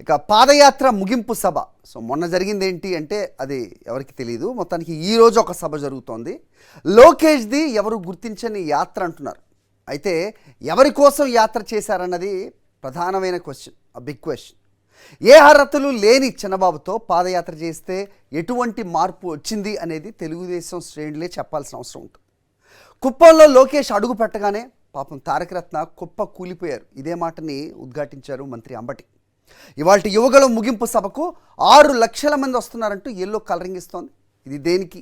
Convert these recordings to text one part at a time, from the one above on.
ఇక పాదయాత్ర ముగింపు సభ. సో మొన్న జరిగింది ఏంటి అంటే అది ఎవరికి తెలియదు. మొత్తానికి ఈరోజు ఒక సభ జరుగుతోంది. లోకేష్ది ఎవరు గుర్తించని యాత్ర అంటున్నారు. అయితే ఎవరి కోసం యాత్ర చేశారన్నది ప్రధానమైన క్వశ్చన్, బిగ్ క్వశ్చన్. ఏ అర్హతలు లేని చంద్రబాబుతో పాదయాత్ర చేస్తే ఎటువంటి మార్పు వచ్చింది అనేది తెలుగుదేశం శ్రేణులే చెప్పాల్సిన అవసరం ఉంటుంది. కుప్పంలో లోకేష్ అడుగు పెట్టగానే పాపం తారకరత్న కుప్ప కూలిపోయారు. ఇదే మాటని ఉద్ఘాటించారు మంత్రి అంబటి. ఇవాళ యువగళం ముగింపు సభకు 6 లక్షల మంది వస్తున్నారంటూ ఎల్లో కలరింగ్ ఇస్తోంది. ఇది దేనికి?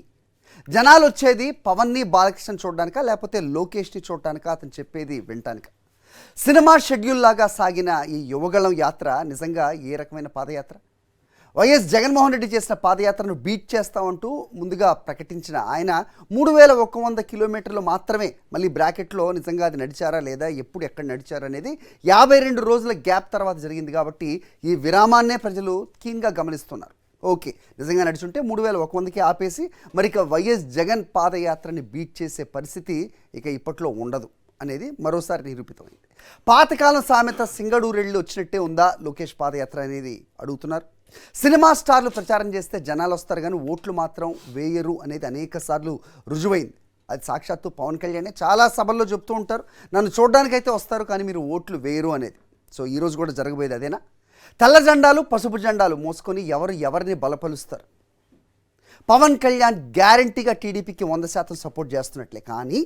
జనాలు వచ్చేది పవన్ని, బాలకృష్ణ చూడడానికా లేకపోతే లోకేష్ని చూడడానికా? అతను చెప్పేది వినటానికా? సినిమా షెడ్యూల్ లాగా సాగిన ఈ యువగళం యాత్ర నిజంగా ఏ రకమైన పాదయాత్ర? వైఎస్ జగన్మోహన్ రెడ్డి చేసిన పాదయాత్రను బీట్ చేస్తామంటూ ముందుగా ప్రకటించిన ఆయన 3100 కిలోమీటర్లు మాత్రమే, మళ్ళీ బ్రాకెట్లో నిజంగా అది నడిచారా లేదా, ఎప్పుడు ఎక్కడ నడిచారు అనేది 52 రోజుల గ్యాప్ తర్వాత జరిగింది. కాబట్టి ఈ విరామాన్నే ప్రజలు కీన్గా గమనిస్తున్నారు. ఓకే, నిజంగా నడుచుంటే 3100కి ఆపేసి మరి ఇక వైఎస్ జగన్ పాదయాత్రని బీట్ చేసే పరిస్థితి ఇక ఇప్పట్లో ఉండదు అనేది మరోసారి నిరూపితమైంది. పాతకాలం సామెత సింగడూరెళ్ళి వచ్చినట్టే ఉందా లోకేష్ పాదయాత్ర అనేది అడుగుతున్నారు. సినిమా స్టార్లు ప్రచారం చేస్తే జనాలు వస్తారు కానీ ఓట్లు మాత్రం వేయరు అనేది అనేక సార్లు రుజువైంది. అది సాక్షాత్తు పవన్ కళ్యాణే చాలా సభల్లో చెప్తూ ఉంటారు, నన్ను చూడడానికైతే వస్తారు కానీ మీరు ఓట్లు వేయరు అనేది. సో ఈరోజు కూడా జరగబోయేది అదేనా? తెల్ల జెండాలు, పసుపు జెండాలు మోసుకొని ఎవరిని బలపరుస్తారు? పవన్ కళ్యాణ్ గ్యారంటీగా టీడీపీకి 100% సపోర్ట్ చేస్తున్నట్లే, కానీ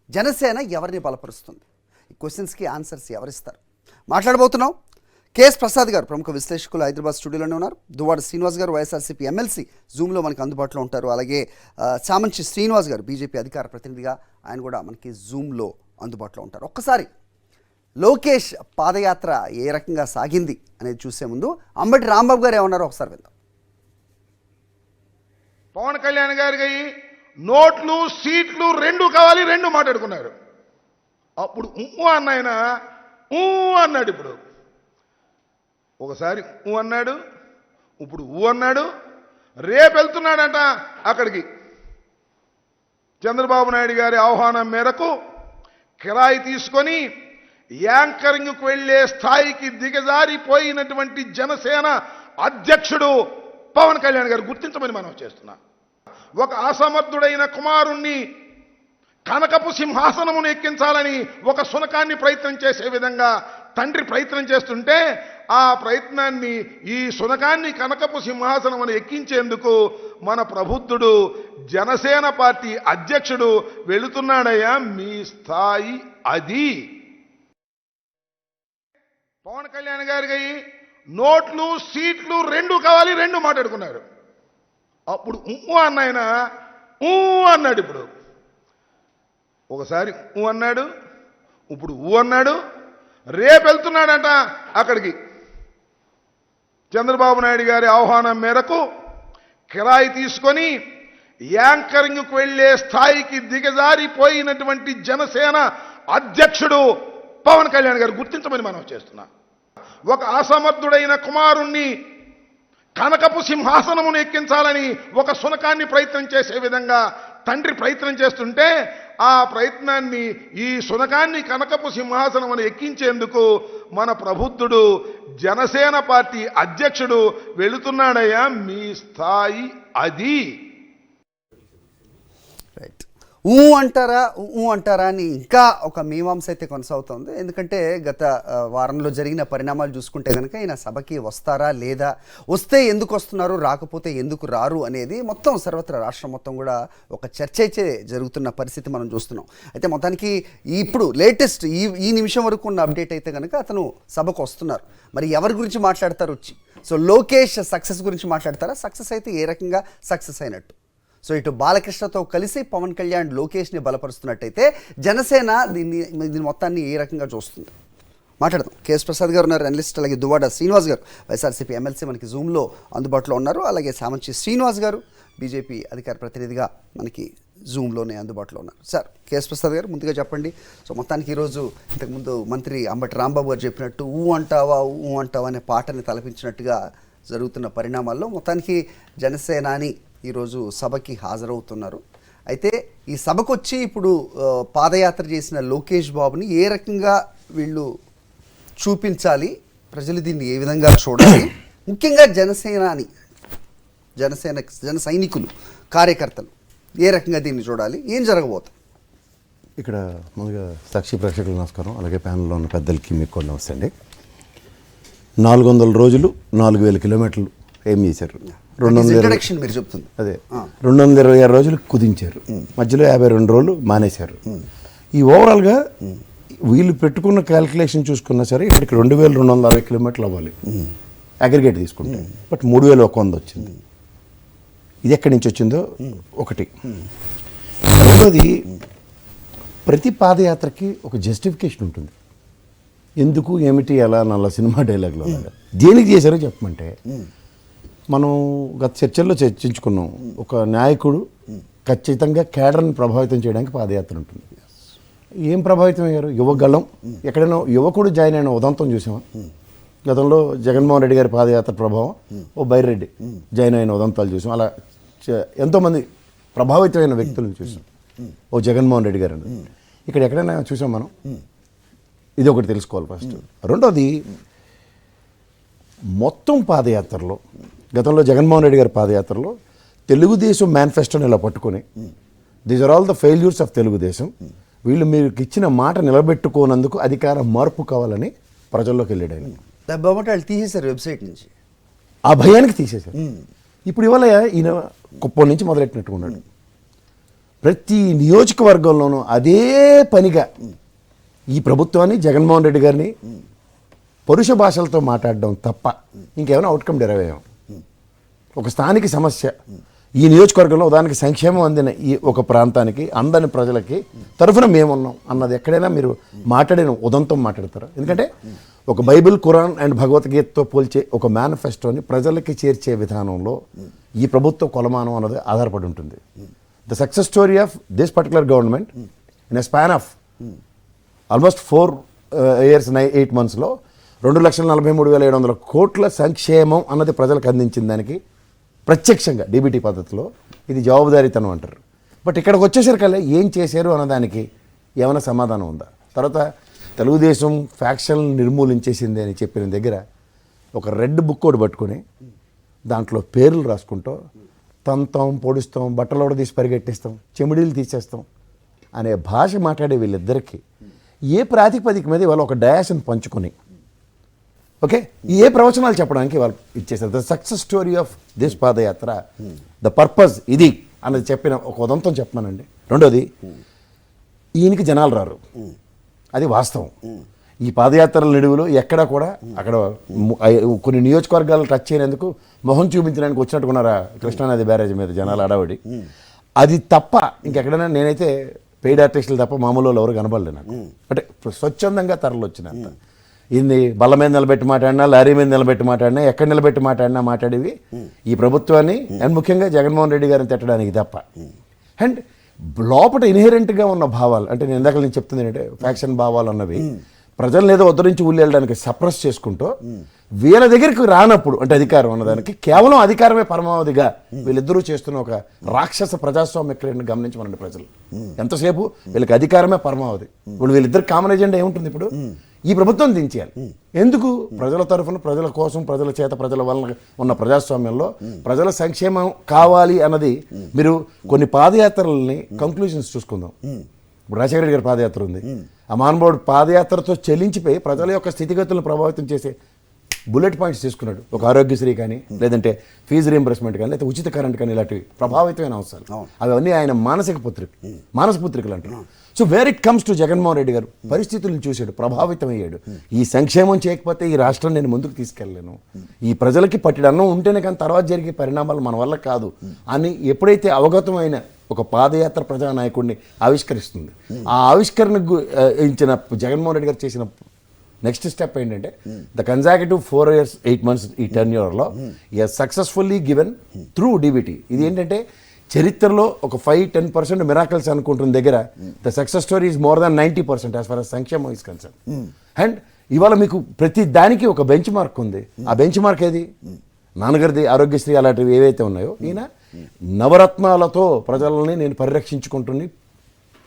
జనసేన ఎవరిని బలపరుస్తుంది? ఈ క్వశ్చన్స్కి ఆన్సర్స్ ఎవరిస్తారు? మాట్లాడబోతున్నాం. కేఎస్ ప్రసాద్ గారు ప్రముఖ విశ్లేషకులు హైదరాబాద్ స్టూడియోలోనే ఉన్నారు. దువ్వాడ శ్రీనివాస్ గారు వైఎస్ఆర్సీపీ ఎమ్మెల్సీ జూమ్లో మనకు అందుబాటులో ఉంటారు. అలాగే చామంచి శ్రీనివాస్ గారు బీజేపీ అధికార ప్రతినిధిగా, ఆయన కూడా మనకి జూమ్లో అందుబాటులో ఉంటారు. ఒక్కసారి లోకేష్ పాదయాత్ర ఏ రకంగా సాగింది అనేది చూసే ముందు అంబటి రాంబాబు గారు ఏమన్నారో ఒకసారి విందాం. పవన్ కళ్యాణ్ గారికి నోట్లు, సీట్లు 2 కావాలి, 2 మాట్లాడుకున్నారు. అప్పుడు అన్నాయన అన్నాడు. ఇప్పుడు ఒకసారి అన్నాడు, ఇప్పుడు అన్నాడు. రేపు వెళ్తున్నాడంట అక్కడికి. చంద్రబాబు నాయుడు గారి ఆహ్వానం మేరకు కిరాయి తీసుకొని యాంకరింగ్కు వెళ్లే స్థాయికి దిగజారిపోయినటువంటి జనసేన అధ్యక్షుడు పవన్ కళ్యాణ్ గారు గుర్తించమని మనం చేస్తున్నాం. ఒక అసమర్థుడైన కుమారుణ్ణి కనకపు సింహాసనమును ఎక్కించాలని ఒక శునకాన్ని ప్రయత్నం చేసే విధంగా తండ్రి ప్రయత్నం చేస్తుంటే, ఆ ప్రయత్నాన్ని, ఈ శునకాన్ని కనకపు సింహాసనమును ఎక్కించేందుకు మన ప్రబుద్ధుడు జనసేన పార్టీ అధ్యక్షుడు వెళుతున్నాడయ్యా. మీ స్థాయి అది. పవన్ కళ్యాణ్ గారికి నోట్లు, సీట్లు 2 కావాలి, 2 మాట్లాడుకున్నారు. అప్పుడు అన్నాయన అన్నాడు. ఇప్పుడు ఒకసారి అన్నాడు, ఇప్పుడు అన్నాడు. రేపు వెళ్తున్నాడంట అక్కడికి. చంద్రబాబు నాయుడు గారి ఆహ్వానం మేరకు కిరాయి తీసుకొని యాంకరింగ్కు వెళ్లే స్థాయికి దిగజారిపోయినటువంటి జనసేన అధ్యక్షుడు పవన్ కళ్యాణ్ గారు గుర్తించమని మనం చేస్తున్నాం. ఒక అసమర్థుడైన కుమారుణ్ణి కనకపు సింహాసనమును ఎక్కించాలని ఒక శునకాన్ని ప్రయత్నం చేసే విధంగా తండ్రి ప్రయత్నం చేస్తుంటే, ఆ ప్రయత్నాన్ని, ఈ శునకాన్ని కనకపు సింహాసనమును ఎక్కించేందుకు మన ప్రబుద్ధుడు జనసేన పార్టీ అధ్యక్షుడు వెళుతున్నాడయ్యా. మీ స్థాయి అది. రైట్. అంటారా అని ఇంకా ఒక మీమాంస అయితే కొనసాగుతుంది. ఎందుకంటే గత వారంలో జరిగిన పరిణామాలు చూసుకుంటే కనుక ఈయన సభకి వస్తారా లేదా, వస్తే ఎందుకు వస్తున్నారు, రాకపోతే ఎందుకు రారు అనేది మొత్తం సర్వత్రా రాష్ట్రం మొత్తం కూడా ఒక చర్చ అయితే జరుగుతున్న పరిస్థితి మనం చూస్తున్నాం. అయితే మొత్తానికి ఇప్పుడు లేటెస్ట్ ఈ నిమిషం వరకు ఉన్న అప్డేట్ అయితే కనుక అతను సభకు వస్తున్నారు. మరి ఎవరి గురించి మాట్లాడతారు వచ్చి? సో లోకేష్ సక్సెస్ గురించి మాట్లాడతారా? సక్సెస్ అయితే ఏ రకంగా సక్సెస్ అయినట్టు? సో ఇటు బాలకృష్ణతో కలిసి పవన్ కళ్యాణ్ లోకేష్ని బలపరుస్తున్నట్టయితే జనసేన దీన్ని మొత్తాన్ని ఏ రకంగా చూస్తుంది? మాట్లాడదాం. కేఎస్ ప్రసాద్ గారు ఉన్నారు, అనలిస్ట్. అలాగే దువ్వాడ శ్రీనివాస్ గారు వైఎస్ఆర్సీపీ ఎమ్మెల్సీ మనకి జూమ్లో అందుబాటులో ఉన్నారు. అలాగే సామంచి శ్రీనివాస్ గారు బీజేపీ అధికార ప్రతినిధిగా మనకి జూమ్లోనే అందుబాటులో ఉన్నారు. సార్, కేఎస్ ప్రసాద్ గారు ముందుగా చెప్పండి. సో మొత్తానికి ఈరోజు ఇంతకుముందు మంత్రి అంబటి రాంబాబు గారు చెప్పినట్టు అంటావా అనే పాటని తలపించినట్టుగా జరుగుతున్న పరిణామాల్లో మొత్తానికి జనసేనాని ఈరోజు సభకి హాజరవుతున్నారు. అయితే ఈ సభకు వచ్చి ఇప్పుడు పాదయాత్ర చేసిన లోకేష్ బాబుని ఏ రకంగా వీళ్ళు చూపించాలి, ప్రజలు దీన్ని ఏ విధంగా చూడాలి, ముఖ్యంగా జన సైనికులు, కార్యకర్తలు ఏ రకంగా దీన్ని చూడాలి, ఏం జరగబోతుంది? ఇక్కడ ముందుగా సాక్షి ప్రేక్షకులకు నమస్కారం, అలాగే ప్యానల్లో ఉన్న పెద్దలకి మీకు కూడా నమస్తే అండి. 400 రోజులు 4000 కిలోమీటర్లు ఏం చేశారు? 220 మీరు చెప్తుంది అదే 226 రోజులు కుదించారు, మధ్యలో 52 రోజులు మానేశారు. ఈ ఓవరాల్గా వీళ్ళు పెట్టుకున్న క్యాలిక్యులేషన్ చూసుకున్నా సరే ఇక్కడికి 2260 కిలోమీటర్లు అవ్వాలి అగ్రిగేట్ తీసుకుంటే, బట్ 3100 వచ్చింది. ఇది ఎక్కడి నుంచి వచ్చిందో ఒకటి. రెండోది, ప్రతి పాదయాత్రకి ఒక జస్టిఫికేషన్ ఉంటుంది. ఎందుకు, ఏమిటి, ఎలా నల్ల సినిమా డైలాగ్లో దేనికి చేశారో చెప్పమంటే, మనం గత చర్చల్లో చర్చించుకున్నాం, ఒక నాయకుడు ఖచ్చితంగా కేడర్ని ప్రభావితం చేయడానికి పాదయాత్ర ఉంటుంది. ఏం ప్రభావితం అయ్యారు? యువగళం. ఎక్కడైనా యువకుడు జాయిన్ అయిన ఉదంతం చూసామా? గతంలో జగన్మోహన్ రెడ్డి గారి పాదయాత్ర ప్రభావం, ఓ బైరెడ్డి జాయిన్ అయిన ఉదంతాలు చూసాం. అలా ఎంతోమంది ప్రభావితమైన వ్యక్తులను చూసాం. ఓ జగన్మోహన్ రెడ్డి గారు ఇక్కడ ఎక్కడైనా చూసాం మనం? ఇది ఒకటి తెలుసుకోవాలి ఫస్ట్. రెండోది, మొత్తం పాదయాత్రలో గతంలో జగన్మోహన్ రెడ్డి గారి పాదయాత్రలో తెలుగుదేశం మేనిఫెస్టోని ఇలా పట్టుకొని, these are all the failures of Telugu Desam, వీళ్ళు మీకు ఇచ్చిన మాట నిలబెట్టుకోనందుకు అధికార మార్పు కావాలని ప్రజల్లోకి వెళ్ళాడు ఆయన. వాళ్ళు తీసేశారు వెబ్సైట్ నుంచి, ఆ భయానికి తీసేశారు. ఇప్పుడు ఇవాళ ఈయన కుప్పం నుంచి మొదలెట్టినట్టుకున్నాడు. ప్రతి నియోజకవర్గంలోనూ అదే పనిగా ఈ ప్రభుత్వాన్ని, జగన్మోహన్ రెడ్డి గారిని పరుష భాషలతో మాట్లాడడం తప్ప ఇంకేమైనా అవుట్కమ్ డెరైవ్ అయ్యాం. ఒక స్థానిక సమస్య ఈ నియోజకవర్గంలో ఉదాహరణకి సంక్షేమం అందిన ఈ ఒక ప్రాంతానికి, అందని ప్రజలకి తరఫున మేమున్నాం అన్నది ఎక్కడైనా మీరు మాట్లాడిన ఉదంతం మాట్లాడతారా? ఎందుకంటే ఒక బైబిల్, ఖురాన్ అండ్ భగవద్గీతతో పోల్చే ఒక మేనిఫెస్టోని ప్రజలకి చేర్చే విధానంలో ఈ ప్రభుత్వ కొలమానం అన్నది ఆధారపడి ఉంటుంది. The success story of this particular government in a span of almost 4 years 8 monthsలో 2,43,700 కోట్ల సంక్షేమం అన్నది ప్రజలకు అందించిన దానికి ప్రత్యక్షంగా డీబీటీ పద్ధతిలో ఇది జవాబుదారీతనం అంటారు. బట్ ఇక్కడికి వచ్చేసరికల్లా ఏం చేశారు అన్నదానికి ఏమైనా సమాధానం ఉందా? తర్వాత తెలుగుదేశం ఫ్యాక్షన్ నిర్మూలించేసింది అని చెప్పిన దగ్గర ఒక రెడ్ బుక్ ఒకటి పట్టుకొని దాంట్లో పేర్లు రాసుకుంటూ తంతాం, పొడుస్తాం, బట్టలోడ తీసి పరిగెట్టేస్తాం, చెమిడీలు తీసేస్తాం అనే భాష మాట్లాడే వీళ్ళిద్దరికీ ఏ ప్రాతిపదిక మీద వాళ్ళు ఒక డయాస్ని పంచుకొని, ఓకే, ఏ ప్రవచనాలు చెప్పడానికి వాళ్ళు ఇచ్చేసారు. The success story of this padayatra, the purpose ఇది అన్నది చెప్పిన ఒక ఉదంతం చెప్పమానండి. రెండోది, ఈయనకి జనాలు రారు, అది వాస్తవం. ఈ పాదయాత్రల నిడువులో ఎక్కడ కూడా అక్కడ కొన్ని నియోజకవర్గాలు టచ్ అయినందుకు మొహం చూపించడానికి వచ్చినట్టుకున్నారా కృష్ణానది బ్యారేజ్ మీద జనాలు అడవడి. అది తప్ప ఇంకెక్కడైనా నేనైతే పెయిడ్ ఆర్టిస్టులు తప్ప మామూలు వాళ్ళు ఎవరు కనబడలేదు నాకు. అంటే స్వచ్ఛందంగా తరలి వచ్చినంత. ఇది బల్ల మీద నిలబెట్టి మాట్లాడినా, లారీ మీద నిలబెట్టి మాట్లాడినా, ఎక్కడ నిలబెట్టి మాట్లాడేవి ఈ ప్రభుత్వాన్ని అండ్ ముఖ్యంగా జగన్మోహన్ రెడ్డి గారిని తిట్టడానికి తప్ప. అండ్ లోపల ఇన్హెరెంట్గా ఉన్న భావాలు, అంటే నేను ఇందాక నేను చెప్తుంది ఏంటంటే ఫ్యాక్షన్ భావాలు అన్నవి ప్రజలను ఏదో ఉద్ధరించి ఊళ్ళి వెళ్ళడానికి సప్రెస్ చేసుకుంటూ వీళ్ళ దగ్గరికి రానప్పుడు, అంటే అధికారం అన్నదానికి కేవలం అధికారమే పరమావధిగా వీళ్ళిద్దరూ చేస్తున్న ఒక రాక్షస ప్రజాస్వామ్య క్రియను గమనించమనండి ప్రజలు. ఎంతసేపు వీళ్ళకి అధికారమే పరమావధి. ఇప్పుడు వీళ్ళిద్దరు కామన్ ఎజెండా ఏముంటుంది? ఇప్పుడు ఈ ప్రభుత్వం దించేయాలి. ఎందుకు? ప్రజల తరఫున, ప్రజల కోసం, ప్రజల చేత, ప్రజల వలన ఉన్న ప్రజాస్వామ్యంలో ప్రజల సంక్షేమం కావాలి అన్నది. మీరు కొన్ని పాదయాత్రలని కంక్లూజన్స్ చూసుకుందాం. ఇప్పుడు రాజశేఖర రెడ్డి గారి పాదయాత్ర ఉంది. ఆ మహానుభావుడు పాదయాత్రతో చెల్లించిపోయి ప్రజల యొక్క స్థితిగతులను ప్రభావితం చేసే బుల్లెట్ పాయింట్స్ తీసుకున్నాడు. ఒక ఆరోగ్యశ్రీ కానీ, లేదంటే ఫీజు రీంబర్స్మెంట్ కానీ, లేకపోతే ఉచిత కరెంట్ కానీ, ఇలాంటివి ప్రభావితమైన అంశాలు. అవన్నీ ఆయన మానస పుత్రికలు అంటారు. So where it comes to Jaganmohan Reddy గారు పరిస్థితులను చూశాడు, ప్రభావితం అయ్యాడు. ఈ సంక్షేమం చేయకపోతే ఈ రాష్ట్రం నేను ముందుకు తీసుకెళ్ళలేను, ఈ ప్రజలకి పట్టిన అన్నం ఉంటేనే కానీ తర్వాత జరిగే పరిణామాలు మన వల్ల కాదు అని ఎప్పుడైతే అవగతమైన ఒక పాదయాత్ర ప్రజానాయకుడిని ఆవిష్కరిస్తుంది. ఆ ఆవిష్కరణకు ఇచ్చిన జగన్మోహన్ రెడ్డి గారు చేసిన నెక్స్ట్ స్టెప్ ఏంటంటే ద కన్సాక్యూటివ్ 4 years 8 months ఈ టెన్యూర్లో సక్సెస్ఫుల్లీ గివెన్ త్రూ డీబీటీ. ఇది ఏంటంటే చరిత్రలో ఒక 5-10% మిరాకల్స్ అనుకుంటున్న దగ్గర the success story is more than 90% as far as సంక్షేమం ఈజ్ కన్సర్న్. అండ్ ఇవాళ మీకు ప్రతి దానికి ఒక బెంచ్ మార్క్ ఉంది. ఆ బెంచ్ మార్క్ ఏది? నాన్నగారిది ఆరోగ్యశ్రీ అలాంటివి ఏవైతే ఉన్నాయో, ఈయన నవరత్నాలతో ప్రజలని నేను పరిరక్షించుకుంటుని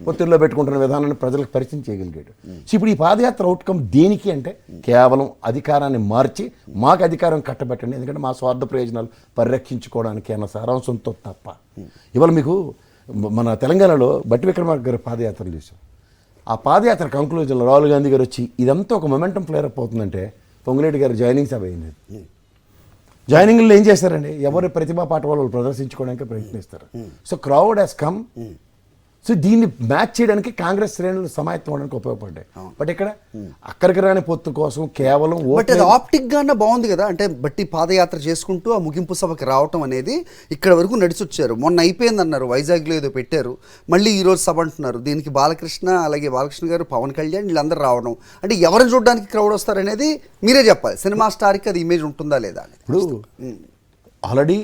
ఒత్తిడిలో పెట్టుకుంటున్న విధానాన్ని ప్రజలకు పరిచయం చేయగలిగాడు. సో ఇప్పుడు ఈ పాదయాత్ర అవుట్కమ్ దేనికి అంటే కేవలం అధికారాన్ని మార్చి మాకు అధికారం కట్టబెట్టండి, ఎందుకంటే మా స్వార్థ ప్రయోజనాలు పరిరక్షించుకోవడానికి అన్న సారాంశంతో తప్ప. ఇవాళ మీకు మన తెలంగాణలో బట్టి విక్రమార్క గారి పాదయాత్రలు చూసాం. ఆ పాదయాత్ర కంక్లూజన్లో రాహుల్ గాంధీ గారు వచ్చి ఇదంతా ఒక మొమెంటం ఫ్లేరప్ అవుతుందంటే పొంగులేటి గారు జాయినింగ్ సభ అయింది. జాయినింగ్లో ఏం చేస్తారండి, ఎవరి ప్రతిభా పాట వాళ్ళు ప్రదర్శించుకోవడానికి ప్రయత్నిస్తారు. So crowd has come. So దీన్ని మ్యాచ్ చేయడానికి కాంగ్రెస్ శ్రేణులు సమాయత్తం అవడానికి ఉపయోగపడ్డాయి. బట్ ఇక్కడ అక్కడికి రాని పొత్తు కోసం కేవలం బట్ అది ఆప్టిక్ గానే బాగుంది కదా, అంటే బట్టి పాదయాత్ర చేసుకుంటూ ఆ ముగింపు సభకి రావటం అనేది ఇక్కడ వరకు నడిచొచ్చారు. మొన్న అయిపోయింది అన్నారు, వైజాగ్లో ఏదో పెట్టారు, మళ్ళీ ఈ రోజు సభ అంటున్నారు. దీనికి బాలకృష్ణ, అలాగే బాలకృష్ణ గారు, పవన్ కళ్యాణ్ వీళ్ళందరూ రావడం అంటే ఎవరిని చూడడానికి క్రౌడ్ వస్తారు అనేది మీరే చెప్పాలి. సినిమా స్టార్కి అది ఇమేజ్ ఉంటుందా లేదా అని. ఇప్పుడు ఆల్రెడీ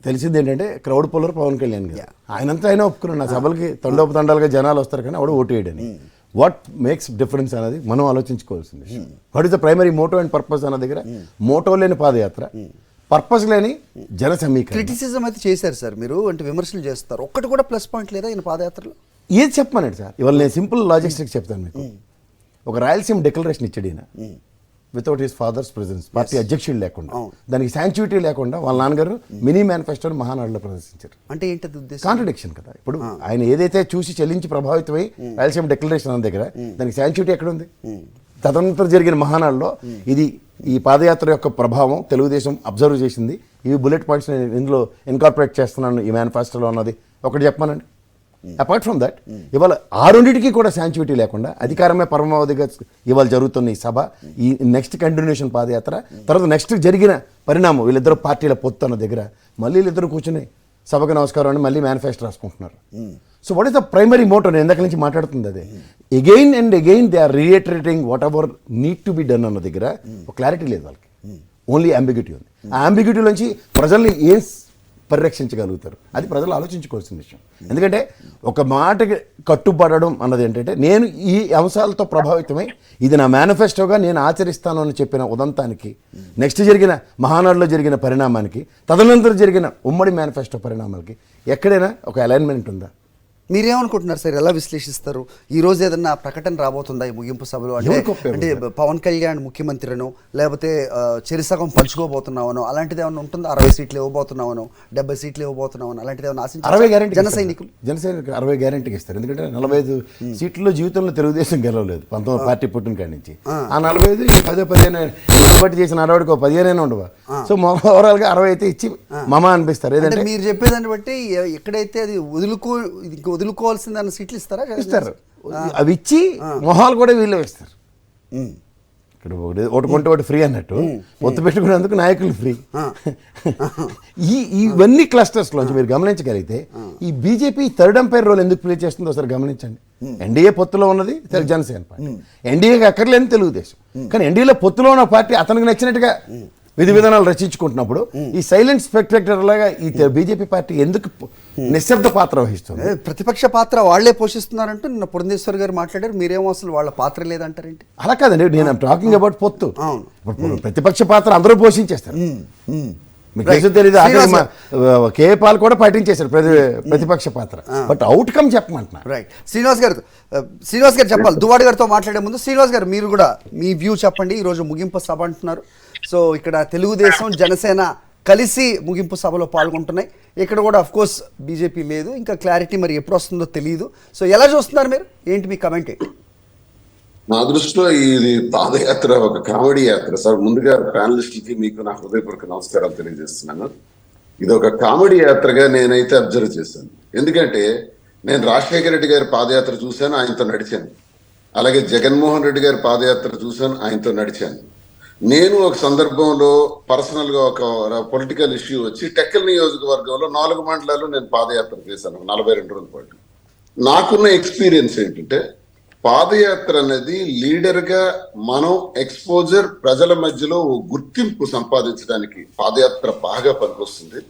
తెలిసింది ఏంటంటే క్రౌడ్ పుల్లర్ పవన్ కళ్యాణ్ గారు. ఆయనంతా ఆయన ఒప్పుకున్నాడు, నా సభలకి తండోపతండాలుగా జనాలు వస్తారు కానీ ఆవిడ ఓటు వేయడని. వాట్ మేక్స్ డిఫరెన్స్ అనేది మనం ఆలోచించుకోవాల్సింది. What is the primary motto and purpose అన్న దగ్గర మోటో లేని పాదయాత్ర, పర్పస్ లేని జన సమీకరణ. క్రిటిసిజం అయితే చేశారు సార్ మీరు, అంటే విమర్శలు చేస్తారు, ఒక్కటి కూడా ప్లస్ పాయింట్ లేదా ఈయన పాదయాత్రలో? ఏది చెప్పమనండి సార్, ఇవాళ నేను సింపుల్ లాజిస్టిక్స్ చెప్తాను మీకు. ఒక రాయలసీమ డిక్లరేషన్ ఇచ్చాడు ఈయన without his father's precedence, party అధ్యక్షుడు లేకుండా, దానికి శాంక్చుయిటీ లేకుండా వాళ్ళ నాన్నగారు మినీ మేనిఫెస్టోని మహానాడులో ప్రదర్శించారు. అంటే ఏంటది ఉద్దేశం? కాంట్రడిక్షన్ కదా. ఇప్పుడు ఆయన ఏదైతే చూసి చెల్లించి ప్రభావితమై రాయలసీమ డిక్లరేషన్ అన్న దగ్గర దానికి శాంక్చుయిటీ ఎక్కడ ఉంది? తదనంతరం జరిగిన మహానాడులో ఇది ఈ పాదయాత్ర యొక్క ప్రభావం తెలుగుదేశం అబ్జర్వ్ చేసింది, ఇవి బుల్లెట్ పాయింట్స్ నేను ఇందులో ఇన్కార్పొరేట్ చేస్తున్నాను ఈ మేనిఫెస్టోలో అన్నది ఒకటి చెప్పమనండి. అపార్ట్ ఫ్రమ్ దట్ ఇవాళ ఆ రెండింటికి కూడా శాంక్చుయిటీ లేకుండా అధికారమే పరమావధిగా ఇవాళ జరుగుతున్న ఈ సభ, ఈ నెక్స్ట్ కంటిన్యూషన్ పాదయాత్ర, తర్వాత నెక్స్ట్ జరిగిన పరిణామం వీళ్ళిద్దరు పార్టీల పొత్తు అన్న దగ్గర మళ్ళీ వీళ్ళిద్దరు కూర్చుని సభకు నమస్కారం అని మళ్ళీ మేనిఫెస్టో రాసుకుంటున్నారు. So what is the primary motto? నేను ఇందాక నుంచి మాట్లాడుతుంది అదే. Again and again they are reiterating whatever need to be done అన్న దగ్గర ఒక క్లారిటీ లేదు వాళ్ళకి, ఓన్లీ అంబిగ్యూటీ ఉంది. ఆ అంబిగ్యూటీ నుంచి ప్రజల్ని ఏం పరిరక్షించగలుగుతారు అది ప్రజలు ఆలోచించుకోవాల్సిన విషయం. ఎందుకంటే ఒక మాటకి కట్టుబడడం అన్నది ఏంటంటే నేను ఈ అంశాలతో ప్రభావితమై ఇది నా మేనిఫెస్టోగా నేను ఆచరిస్తాను అని చెప్పిన ఉదంతానికి, నెక్స్ట్ జరిగిన మహానాడులో జరిగిన పరిణామానికి, తదనంతరం జరిగిన ఉమ్మడి మేనిఫెస్టో పరిణామాలకి ఎక్కడైనా ఒక అలైన్మెంట్ ఉందా? మీరేమనుకుంటున్నారు సార్, ఎలా విశ్లేషిస్తారు? ఈ రోజు ఏదన్నా ప్రకటన రాబోతుందా ఈ ముగింపు సభలో? అంటే పవన్ కళ్యాణ్ ముఖ్యమంత్రినో లేకపోతే చెరిసగం పంచుకోబోతున్నావనో అలాంటిది ఏమైనా ఉంటుందా? 60 సీట్లు ఇవ్వబోతున్నావనో 70 సీట్లు ఇవ్వబోతున్నావనో అలాంటిది ఏమైనా ఆశించారు? 60 గ్యారెంటీ జన సైనికులు 60 గ్యారెంటీకి ఇస్తారు. ఎందుకంటే 45 సీట్లలో జీవితంలో తెలుగుదేశం గెలవలేదు 19 పార్టీ పుట్టిన కాడి నుంచి. ఆ 45 ఈ 10-15 బట్టి చేసిన అరవడికి 15 ఉండవా. సో ఓవరాల్గా 60 అయితే ఇచ్చి మమా అనిపిస్తారు. ఏదంటే మీరు చెప్పేదాన్ని బట్టి ఎక్కడైతే అది వదులుకోవాల్సిందన్న సీట్లు ఇస్తారా? ఇస్తారు. అవి ఇచ్చి మొహాలు కూడా వీళ్ళే ఇస్తారు. ఇక్కడ ఒకటి కొంటే ఒకటి ఫ్రీ అన్నట్టు పొత్తు పెట్టుకునేందుకు నాయకులు ఫ్రీ. ఇవన్నీ క్లస్టర్స్లోంచి మీరు గమనించగలిగితే ఈ బీజేపీ థర్డ్ అంపైర్ రోల్ ఎందుకు ప్లే చేస్తుందో ఒకసారి గమనించండి. ఎన్డీఏ పొత్తులో ఉన్నది జనసేన పార్టీ, ఎన్డీఏకి అక్కర్లేని తెలుగుదేశం. కానీ ఎన్డీఏలో పొత్తులో ఉన్న పార్టీ అతనికి నచ్చినట్టుగా విధి విధానాలు రచించుకుంటున్నప్పుడు ఈ సైలెంట్ స్పెక్టేటర్ లాగా ఈ బీజేపీ పార్టీ ఎందుకు నిశ్శబ్ద పాత్ర వహిస్తుంది? ప్రతిపక్ష పాత్ర వాళ్లే పోషిస్తున్నారంటూ నిన్న పురంధేశ్వర్ గారు మాట్లాడారు. మీరేమో అసలు వాళ్ళ పాత్ర లేదంటారేంటి? అలా కాదండి, నేను టాకింగ్ అబౌట్ పొత్తు. ప్రతిపక్ష పాత్ర అందరూ పోషించేస్తారు. మీకు తెలుసు తెలీదు, కేఏ పాల్ కూడా పాటించేశారు ప్రతిపక్ష పాత్ర. బట్ అవుట్కమ్ చెప్పమంటున్నా. రైట్. శ్రీనివాస్ గారు చెప్పాలి. దువ్వాడి గారితో మాట్లాడే ముందు శ్రీనివాస్ గారు మీరు కూడా మీ వ్యూ చెప్పండి. ఈరోజు ముగింపు సభ అంటున్నారు. సో ఇక్కడ తెలుగుదేశం జనసేన కలిసి ముగింపు సభలో పాల్గొంటున్నాయి. ఇక్కడ కూడా అఫ్ కోర్స్ బీజేపీ లేదు. ఇంకా క్లారిటీ మరి ఎప్పుడు వస్తుందో తెలియదు. సో ఎలా చూస్తున్నారు మీరు? ఏంటి మీ కమెంట్? నా దృష్టిలో ఇది పాదయాత్ర ఒక కామెడీ యాత్ర సార్. ముందుగా ప్యానలిస్టులకి మీకు నా హృదయపూర్వక నమస్కారాలు తెలియజేస్తున్నాను. ఇది ఒక కామెడీ యాత్రగా నేనైతే అబ్జర్వ్ చేశాను. ఎందుకంటే నేను రాజశేఖర రెడ్డి గారి పాదయాత్ర చూశాను, ఆయనతో నడిచాను. అలాగే జగన్మోహన్ రెడ్డి గారి పాదయాత్ర చూశాను, ఆయనతో నడిచాను. నేను ఒక సందర్భంలో పర్సనల్ గా ఒక పొలిటికల్ ఇష్యూ వచ్చి టెక్కల్ నియోజకవర్గంలో 4 మండలాలు నేను పాదయాత్ర చేశాను 42 రోజుల పాటు. నాకున్న ఎక్స్పీరియన్స్ ఏంటంటే పాదయాత్ర అనేది లీడర్ గా మనం ఎక్స్పోజర్, ప్రజల మధ్యలో గుర్తింపు సంపాదించడానికి పాదయాత్ర బాగా పనికొస్తుంది.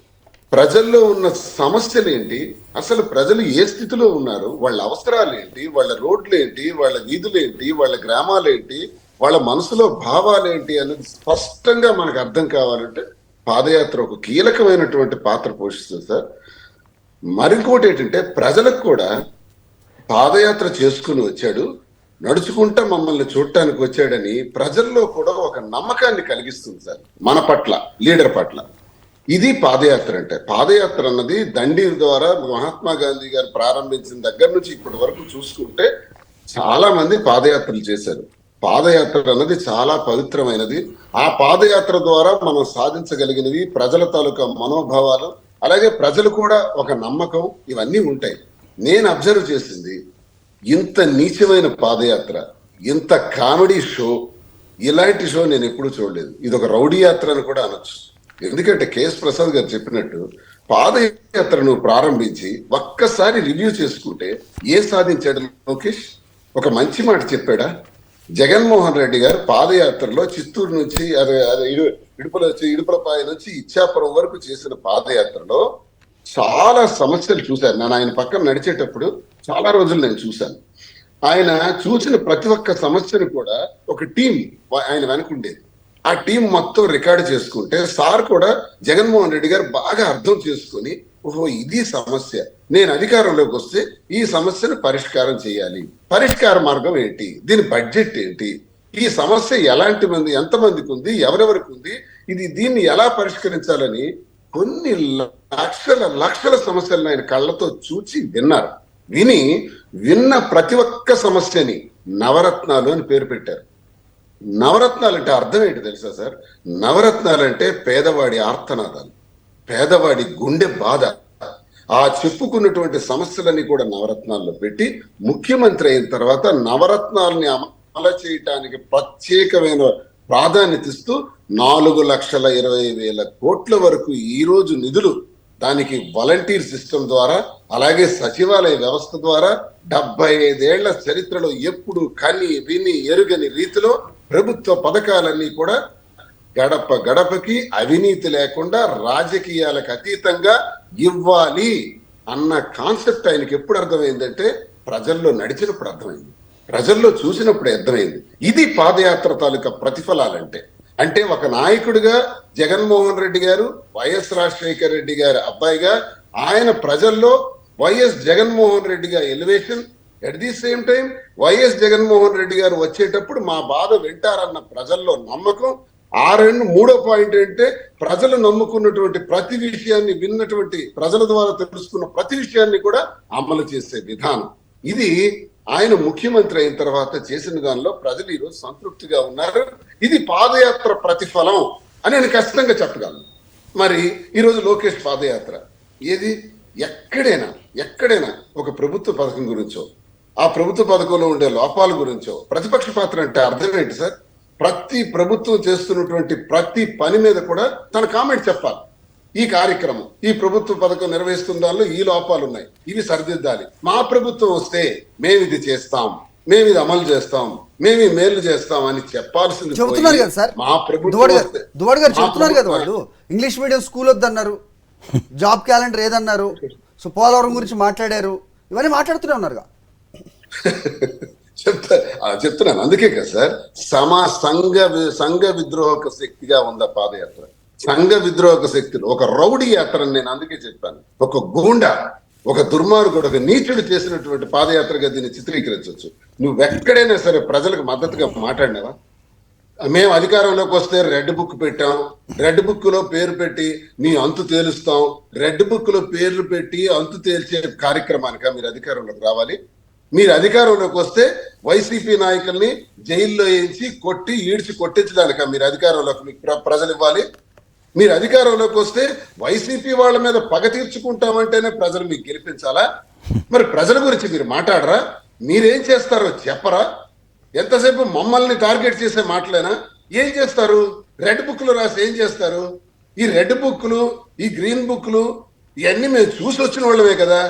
ప్రజల్లో ఉన్న సమస్యలు ఏంటి, అసలు ప్రజలు ఏ స్థితిలో ఉన్నారు, వాళ్ళ అవసరాలు ఏంటి, వాళ్ళ రోడ్లు ఏంటి, వాళ్ళ వీధులు ఏంటి, వాళ్ళ గ్రామాలు ఏంటి, వాళ్ళ మనసులో భావాలు ఏంటి అనేది స్పష్టంగా మనకు అర్థం కావాలంటే పాదయాత్ర ఒక కీలకమైనటువంటి పాత్ర పోషిస్తుంది సార్. మరింకోటి ఏంటంటే ప్రజలకు కూడా పాదయాత్ర చేసుకుని వచ్చాడు, నడుచుకుంటా మమ్మల్ని చూడటానికి వచ్చాడని ప్రజల్లో కూడా ఒక నమ్మకాన్ని కలిగిస్తుంది సార్ మన పట్ల, లీడర్ పట్ల. ఇది పాదయాత్ర అంటే. పాదయాత్ర అన్నది దండి ద్వారా మహాత్మా గాంధీ గారు ప్రారంభించిన దగ్గర నుంచి ఇప్పటి వరకు చూసుకుంటే చాలా మంది పాదయాత్రలు చేశారు. పాదయాత్ర అన్నది చాలా పవిత్రమైనది. ఆ పాదయాత్ర ద్వారా మనం సాధించగలిగినవి ప్రజల తాలూకా మనోభావాలు, అలాగే ప్రజలు కూడా ఒక నమ్మకం, ఇవన్నీ ఉంటాయి. నేను అబ్జర్వ్ చేసింది ఇంత నీచమైన పాదయాత్ర, ఇంత కామెడీ షో, ఇలాంటి షో నేను ఎప్పుడూ చూడలేదు. ఇది ఒక రౌడీ యాత్ర అని కూడా అనొచ్చు. ఎందుకంటే కేఎస్ ప్రసాద్ గారు చెప్పినట్టు పాదయాత్ర నువ్వు ప్రారంభించి ఒక్కసారి రివ్యూ చేసుకుంటే ఏం సాధించాడు లోకేష్? ఒక మంచి మాట చెప్పాడా? జగన్మోహన్ రెడ్డి గారు పాదయాత్రలో చిత్తూరు నుంచి ఇడుపులపాయ నుంచి ఇచ్చాపురం వరకు చేసిన పాదయాత్రలో చాలా సమస్యలు చూశాను. నేను ఆయన పక్కన నడిచేటప్పుడు చాలా రోజులు నేను చూశాను. ఆయన చూసిన ప్రతి ఒక్క సమస్యను కూడా ఒక టీం ఆయన వెనుకుండేది. ఆ టీం మొత్తం రికార్డు చేసుకుంటే సార్ కూడా జగన్మోహన్ రెడ్డి గారు బాగా అర్థం చేసుకొని, ఓహో ఇది సమస్య, నేను అధికారంలోకి వస్తే ఈ సమస్యను పరిష్కారం చేయాలి, పరిష్కార మార్గం ఏంటి, దీని బడ్జెట్ ఏంటి, ఈ సమస్య ఎలాంటి మంది, ఎంతమందికి ఉంది, ఎవరెవరికి ఉంది, దీన్ని ఎలా పరిష్కరించాలని కొన్ని లక్షల సమస్యలను ఆయన కళ్ళతో చూచి విన్నారు. విన్న ప్రతి ఒక్క సమస్యని నవరత్నాలు అని పేరు పెట్టారు. నవరత్నాలు అంటే అర్థం ఏంటి తెలుసా సార్? నవరత్నాలు అంటే పేదవాడి ఆర్తనాదాలు, పేదవాడి గుండె బాధ. ఆ చెప్పుకున్నటువంటి సమస్యలన్నీ కూడా నవరత్నాల్లో పెట్టి ముఖ్యమంత్రి అయిన తర్వాత నవరత్నాలని అమలు చేయటానికి ప్రత్యేకమైన ప్రాధాన్యత ఇస్తూ 4,20,000 కోట్ల వరకు ఈ రోజు నిధులు దానికి వాలంటీర్ సిస్టమ్ ద్వారా, అలాగే సచివాలయ వ్యవస్థ ద్వారా 75 ఏళ్ల చరిత్రలో ఎప్పుడు కని విని ఎరుగని రీతిలో ప్రభుత్వ పథకాలన్నీ కూడా గడప గడపకి అవినీతి లేకుండా రాజకీయాలకు అతీతంగా ఇవ్వాలి అన్న కాన్సెప్ట్ ఆయనకి ఎప్పుడు అర్థమైందంటే ప్రజల్లో నడిచినప్పుడు అర్థమైంది, ప్రజల్లో చూసినప్పుడు అర్థమైంది. ఇది పాదయాత్ర తాలూకా ప్రతిఫలాలంటే. అంటే ఒక నాయకుడిగా జగన్మోహన్ రెడ్డి గారు, వైఎస్ రాజశేఖర రెడ్డి గారి అబ్బాయిగా ఆయన ప్రజల్లో వైఎస్ జగన్మోహన్ రెడ్డిగా elevation, at the same time YS Jaganmohan Reddy garu వచ్చేటప్పుడు మా బాధ వింటారన్న ప్రజల్లో నమ్మకం. మూడో పాయింట్ ఏంటంటే ప్రజలు నమ్ముకున్నటువంటి ప్రతి విషయాన్ని, విన్నటువంటి ప్రజల ద్వారా తెలుసుకున్న ప్రతి విషయాన్ని కూడా అమలు చేసే విధానం. ఇది ఆయన ముఖ్యమంత్రి అయిన తర్వాత చేసిన దానిలో ప్రజలు ఈరోజు సంతృప్తిగా ఉన్నారు. ఇది పాదయాత్ర ప్రతిఫలం అని నేను ఖచ్చితంగా చెప్పగలను. మరి ఈరోజు లోకేష్ పాదయాత్ర ఏది? ఎక్కడైనా ఒక ప్రభుత్వ పథకం గురించో, ఆ ప్రభుత్వ పథకంలో ఉండే లోపాల గురించో ప్రతిపక్ష పాత్ర అంటే అర్థం ఏంటి సార్? ప్రతి ప్రభుత్వం చేస్తున్నటువంటి ప్రతి పని మీద కూడా తన కామెంట్ చెప్పాలి. ఈ కార్యక్రమం, ఈ ప్రభుత్వ పథకం నిర్వహిస్తున్న దానిలో ఈ లోపాలు ఉన్నాయి, ఇవి సరిదిద్దాలి. మా ప్రభుత్వం వస్తే మేము ఇది చేస్తాం, మేము ఇది అమలు చేస్తాం, మేము ఈ మేలు చేస్తాం అని చెప్పాల్సింది చెబుతున్నారు కదా సార్. మా ప్రభుత్వం దువ్వాడు గారు చెప్తున్నారు కదా, వాళ్ళు ఇంగ్లీష్ మీడియం స్కూల్ వద్దన్నారు, జాబ్ క్యాలెండర్ ఏదన్నారు, సో పోలవరం గురించి మాట్లాడారు, ఇవన్నీ మాట్లాడుతూనే ఉన్నారుగా. చెప్తున్నాను. అందుకే కదా సార్ సంఘ విద్రోహక శక్తిగా ఉందా పాదయాత్ర? సంఘ విద్రోహక శక్తులు, ఒక రౌడీ యాత్ర నేను అందుకే చెప్పాను. ఒక గూండా, ఒక దుర్మార్గుడు, ఒక నీచుడు చేసినటువంటి పాదయాత్రగా దీన్ని చిత్రీకరించవచ్చు. నువ్వెక్కడైనా సరే ప్రజలకు మద్దతుగా మాట్లాడినావా? మేము అధికారంలోకి వస్తే రెడ్ బుక్ పెట్టాం, రెడ్ బుక్ లో పేరు పెట్టి మీ అంతు తేలుస్తాం, రెడ్ బుక్ లో పేర్లు పెట్టి అంతు తేల్చే కార్యక్రమానిక మీరు అధికారంలోకి రావాలి? మీరు అధికారంలోకి వస్తే వైసీపీ నాయకుల్ని జైల్లో వేయించి కొట్టి ఈడ్చి కొట్టించడానిక మీరు అధికారంలోకి మీకు ప్రజలు ఇవ్వాలి? మీరు అధికారంలోకి వస్తే వైసీపీ వాళ్ళ మీద పగ తీర్చుకుంటామంటేనే ప్రజలు మీకు గెలిపించాలా? మరి ప్రజల గురించి మీరు మాట్లాడరా? మీరేం చేస్తారో చెప్పరా? ఎంతసేపు మమ్మల్ని టార్గెట్ చేసే మాటలేనా? ఏం చేస్తారు? రెడ్ బుక్లు రాసి ఏం చేస్తారు? ఈ రెడ్ బుక్లు, ఈ గ్రీన్ బుక్లు ఇవన్నీ మేము చూసి వచ్చిన వాళ్ళమే కదా.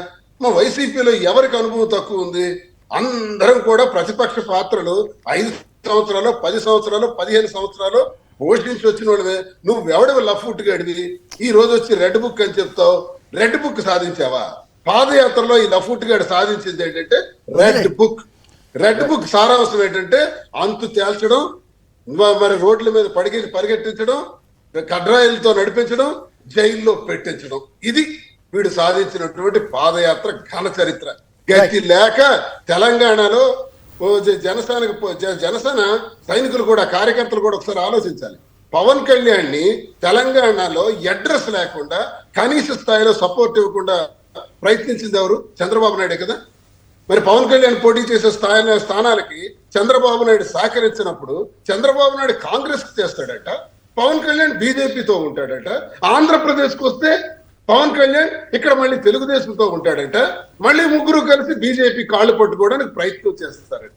మా వైసీపీలో ఎవరికి అనుభవం తక్కువ ఉంది? అందరం కూడా ప్రతిపక్ష పాత్రలు 5 సంవత్సరాలు, 10 సంవత్సరాలు, 15 సంవత్సరాలు పోషించి వచ్చిన వాళ్ళమే. నువ్వు ఎవడవి లఫ్ట్ గడివి ఈ రోజు వచ్చి రెడ్ బుక్ అని చెప్తావు? రెడ్ బుక్ సాధించావా? పాదయాత్రలో ఈ లఫ్ట్ గడి సాధించింది ఏంటంటే రెడ్ బుక్ సారాంశం ఏంటంటే అంతు తేల్చడం, మరి రోడ్ల మీద పరిగెట్టించడం, కడ్రాయిలతో నడిపించడం, జైల్లో పెట్టించడం. ఇది వీడు సాధించినటువంటి పాదయాత్ర ఘన చరిత్ర. గతి లేక తెలంగాణలో జనసేన సైనికులు కూడా కార్యకర్తలు కూడా ఒకసారి ఆలోచించాలి. పవన్ కళ్యాణ్ ని తెలంగాణలో అడ్రస్ లేకుండా కనీస స్థాయిలో సపోర్ట్ ఇవ్వకుండా ప్రయత్నించింది ఎవరు? చంద్రబాబు నాయుడే కదా. మరి పవన్ కళ్యాణ్ పోటీ చేసే స్థానాలకి చంద్రబాబు నాయుడు సహకరించినప్పుడు చంద్రబాబు నాయుడు కాంగ్రెస్ కు చేస్తాడట, పవన్ కళ్యాణ్ బీజేపీతో ఉంటాడట. ఆంధ్రప్రదేశ్ కు వస్తే పవన్ కళ్యాణ్ ఇక్కడ మళ్ళీ తెలుగుదేశంతో ఉంటాడట. మళ్ళీ ముగ్గురు కలిసి బీజేపీ కాళ్ళు పట్టుకోవడానికి ప్రయత్నం చేస్తారట.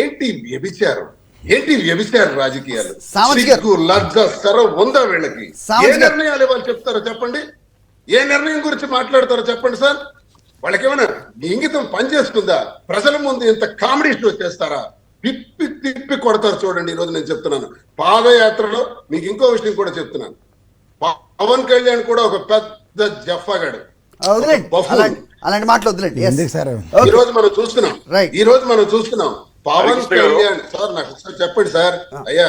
ఏంటి వ్యభిచారం? ఏంటి వ్యభిచార రాజకీయాలు? సిగ్గు లజ్జ సరం ఉందా వీళ్ళకి? ఏ నిర్ణయాలు వాళ్ళు చెప్తారో చెప్పండి. ఏ నిర్ణయం గురించి మాట్లాడతారో చెప్పండి సార్. వాళ్ళకేమైనా ఇంగితం పనిచేస్తుందా? ప్రజల ముందు ఇంత కామెడీ షో చేస్తారా? తిప్పి తిప్పి కొడతారు. చూడండి, ఈ రోజు నేను చెప్తున్నాను, పాదయాత్రలో మీకు ఇంకో విషయం కూడా చెప్తున్నాను. పవన్ కళ్యాణ్ కూడా ఒక పెద్ద జఫాగాడు. అలాంటి మాటలు వదిలేండి. ఈ రోజు మనం చూస్తున్నాం పవన్ కళ్యాణ్ సార్. నాకు ఒకసారి చెప్పండి సార్. అయ్యా,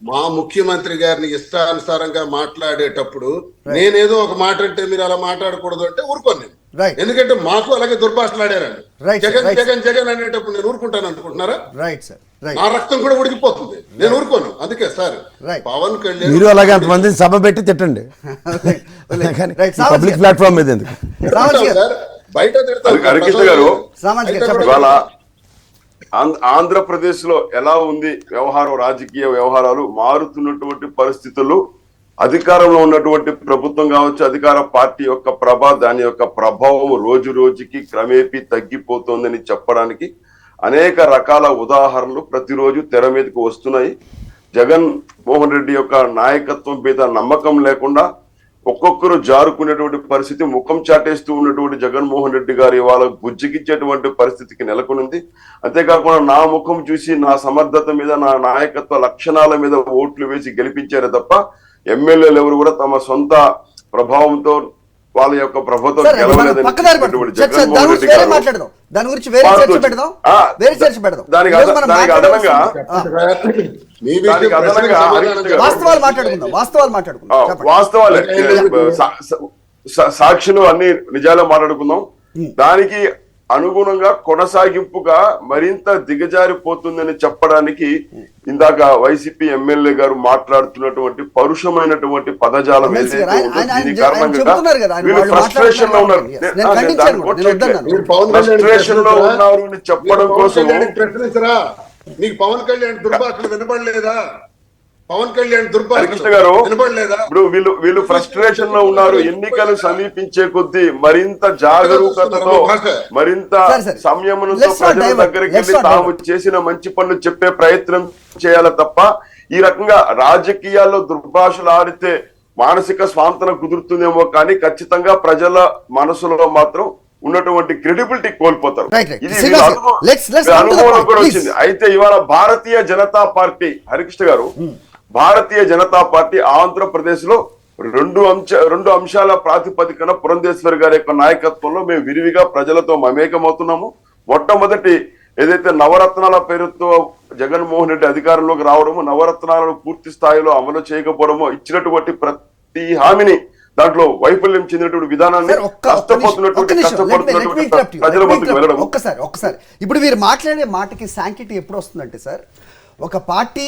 మా ముఖ్యమంత్రి గారిని ఇష్టానుసారంగా మాట్లాడేటప్పుడు నేనేదో ఒక మాట అంటే మీరు అలా మాట్లాడకూడదు అంటే ఊరుకోను నేను. ఎందుకంటే మాకు అలాగే దుర్భాషలాడారండి. జగన్ జగన్ జగన్ అనేటప్పుడు నేను ఊరుకుంటాను అనుకుంటున్నారా? నా రక్తం కూడా ఉడికిపోతుంది, నేను ఊరుకోను. అందుకే సార్ పవన్ కళ్యాణ్ మీరు అలాగే అంతమంది సభ పెట్టి తిట్టండి, పబ్లిక్ ప్లాట్ఫామ్ మీద ఎందుకు బయట ఆంధ్రప్రదేశ్ లో ఎలా ఉంది వ్యవహారం? రాజకీయ వ్యవహారాలు మారుతున్నటువంటి పరిస్థితుల్లో అధికారంలో ఉన్నటువంటి ప్రభుత్వం కావచ్చు, అధికార పార్టీ యొక్క దాని యొక్క ప్రభావం రోజు రోజుకి క్రమేపీ తగ్గిపోతోందని చెప్పడానికి అనేక రకాల ఉదాహరణలు ప్రతిరోజు తెర మీదకి వస్తున్నాయి. జగన్ మోహన్ రెడ్డి యొక్క నాయకత్వం మీద నమ్మకం లేకుండా ఒక్కొక్కరు జారుకునేటువంటి పరిస్థితి, ముఖం చాటేస్తూ ఉన్నటువంటి జగన్మోహన్ రెడ్డి గారు ఇవాళ బుజ్జికిచ్చేటువంటి పరిస్థితికి నెలకొనింది. అంతేకాకుండా నా ముఖం చూసి నా సమర్థత మీద, నా నాయకత్వ లక్షణాల మీద ఓట్లు వేసి గెలిపించారే తప్ప ఎమ్మెల్యేలు ఎవరు కూడా తమ సొంత ప్రభావంతో వాళ్ళ యొక్క ప్రభుత్వం గెలవలేదని వాస్తవాలే సాక్షులు అన్ని నిజాలు మాట్లాడుకుందాం. దానికి అనుగుణంగా కొనసాగింపుగా మరింత దిగజారిపోతుందని చెప్పడానికి ఇందాక వైసీపీ ఎమ్మెల్యే గారు మాట్లాడుతున్నటువంటి పరుషమైనటువంటి పదజాలం దీని కారణంగా వీళ్ళు ఫ్రస్ట్రేషన్ లో ఉన్నారు. ఫ్రస్ట్రేషన్ లో ఉన్నారు అని చెప్పడం కోసం ప్రశ్నించరా? నీకు పవన్ కళ్యాణ్ దుర్భాషలు వినబడలేదా? పవన్ కళ్యాణ్ కృష్ణ గారు ఇప్పుడు వీళ్ళు ఫ్రస్ట్రేషన్ లో ఉన్నారు. ఎన్నికలు సమీపించే కొద్దీ మరింత జాగరూకతతో, మరింత సంయమనంతో ప్రజల దగ్గరికి వెళ్ళి తాము చేసిన మంచి పనులు చెప్పే ప్రయత్నం చేయాలి తప్ప ఈ రకంగా రాజకీయాల్లో దుర్భాషలు ఆడితే మానసిక స్వాంతన కుదురుతుందేమో కానీ ఖచ్చితంగా ప్రజల మనసులో మాత్రం ఉన్నటువంటి క్రెడిబిలిటీ కోల్పోతారు. ఇది అనుభవం కూడా వచ్చింది. అయితే ఇవాళ భారతీయ జనతా పార్టీ, హరికృష్ణ గారు, భారతీయ జనతా పార్టీ ఆంధ్రప్రదేశ్ లో రెండు అంశాల ప్రాతిపదికన పురంధేశ్వరి గారి యొక్క నాయకత్వంలో మేము విరివిగా ప్రజలతో మమేకమవుతున్నాము. మొట్టమొదటి ఏదైతే నవరత్నాల పేరుతో జగన్మోహన్ రెడ్డి అధికారంలోకి రావడము, నవరత్నాలను పూర్తి స్థాయిలో అమలు చేయకపోవడము, ఇచ్చినటువంటి ప్రతి హామీని దాంట్లో వైఫల్యం చెందినటువంటి విధానాన్ని ప్రజల మధ్యకి వెళ్ళడం. ఒక్కసారి ఇప్పుడు మీరు మాట్లాడే మాటకి శాంక్టిటీ ఎప్పుడు వస్తుందంటే సార్, ఒక పార్టీ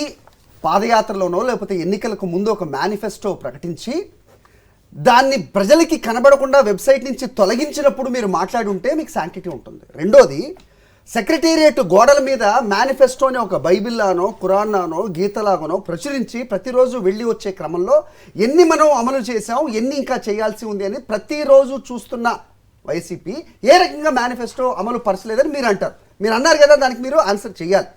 పాదయాత్రలోనో లేకపోతే ఎన్నికలకు ముందు ఒక మేనిఫెస్టో ప్రకటించి దాన్ని ప్రజలకి కనబడకుండా వెబ్సైట్ నుంచి తొలగించినప్పుడు మీరు మాట్లాడి ఉంటే మీకు శాంక్టిటీ ఉంటుంది. రెండోది, సెక్రటేరియట్ గోడల మీద మేనిఫెస్టోని ఒక బైబిల్లానో ఖురాన్నానో గీతలాగానో ప్రచురించి ప్రతిరోజు వెళ్ళి వచ్చే క్రమంలో ఎన్ని మనం అమలు చేసాం, ఎన్ని ఇంకా చేయాల్సి ఉంది అని ప్రతిరోజు చూస్తున్న వైసీపీ ఏ రకంగా మేనిఫెస్టో అమలు పరచలేదని మీరు అంటారు. మీరు అన్నారు కదా, దానికి మీరు ఆన్సర్ చేయాలి.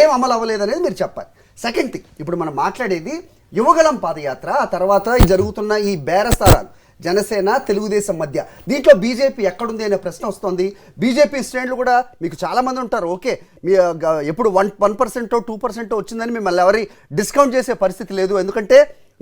ఏం అమలు అవ్వలేదనేది మీరు చెప్పాలి. సెకండ్ థింగ్, ఇప్పుడు మనం మాట్లాడేది యువగళం పాదయాత్ర, ఆ తర్వాత జరుగుతున్న ఈ బేరసారాలు జనసేన తెలుగుదేశం మధ్య. దీంట్లో బీజేపీ ఎక్కడుంది అనే ప్రశ్న వస్తుంది. బీజేపీ శ్రేణులు కూడా మీకు చాలామంది ఉంటారు, ఓకే మీ ఎప్పుడు 1% 2% వచ్చిందని మిమ్మల్ని ఎవరి డిస్కౌంట్ చేసే పరిస్థితి లేదు. ఎందుకంటే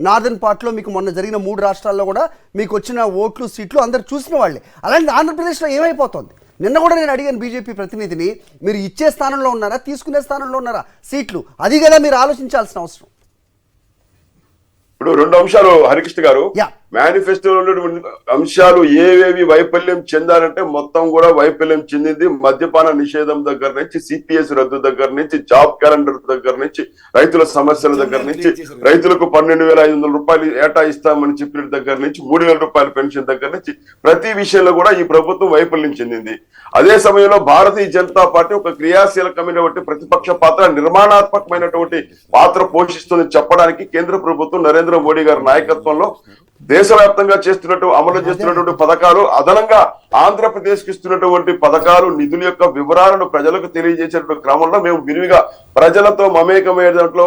నార్దర్న్ పార్ట్లో మీకు మొన్న జరిగిన 3 రాష్ట్రాల్లో కూడా మీకు వచ్చిన ఓట్లు సీట్లు అందరు చూసిన వాళ్ళే. అలాంటి ఆంధ్రప్రదేశ్లో ఏమైపోతుంది? నిన్న కూడా నేను అడిగాను బీజేపీ ప్రతినిధిని, మీరు ఇచ్చే స్థానంలో ఉన్నారా, తీసుకునే స్థానంలో ఉన్నారా సీట్లు? అది కదా మీరు ఆలోచించాల్సిన అవసరం. ఇప్పుడు 2 అంశాలు హరికృష్ణ గారు. మేనిఫెస్టోలో ఉన్నటువంటి అంశాలు ఏవేవి వైఫల్యం చెందాలంటే మొత్తం కూడా వైఫల్యం చెందింది. మద్యపాన నిషేధం దగ్గర నుంచి, సిపిఎస్ రద్దు దగ్గర నుంచి, జాబ్ క్యాలెండర్ దగ్గర నుంచి, రైతుల సమస్యల దగ్గర నుంచి, రైతులకు 12,500 రూపాయలు ఏటా ఇస్తామని చెప్పిన దగ్గర నుంచి, 3,000 రూపాయల పెన్షన్ దగ్గర నుంచి ప్రతి విషయంలో కూడా ఈ ప్రభుత్వం వైఫల్యం చెందింది. అదే సమయంలో భారతీయ జనతా పార్టీ ఒక క్రియాశీలకమైనటువంటి ప్రతిపక్ష పాత్ర, నిర్మాణాత్మకమైనటువంటి పాత్ర పోషిస్తుందని చెప్పడానికి కేంద్ర ప్రభుత్వం నరేంద్ర మోడీ గారి నాయకత్వంలో దేశవ్యాప్తంగా అమలు చేస్తున్నటువంటి పథకాలు, అదనంగా ఆంధ్రప్రదేశ్ కి ఇస్తున్నటువంటి పథకాలు, నిధుల యొక్క వివరాలను ప్రజలకు తెలియజేసేటువంటి క్రమంలో మేము విరివిగా ప్రజలతో మమేకమయ్యే దాంట్లో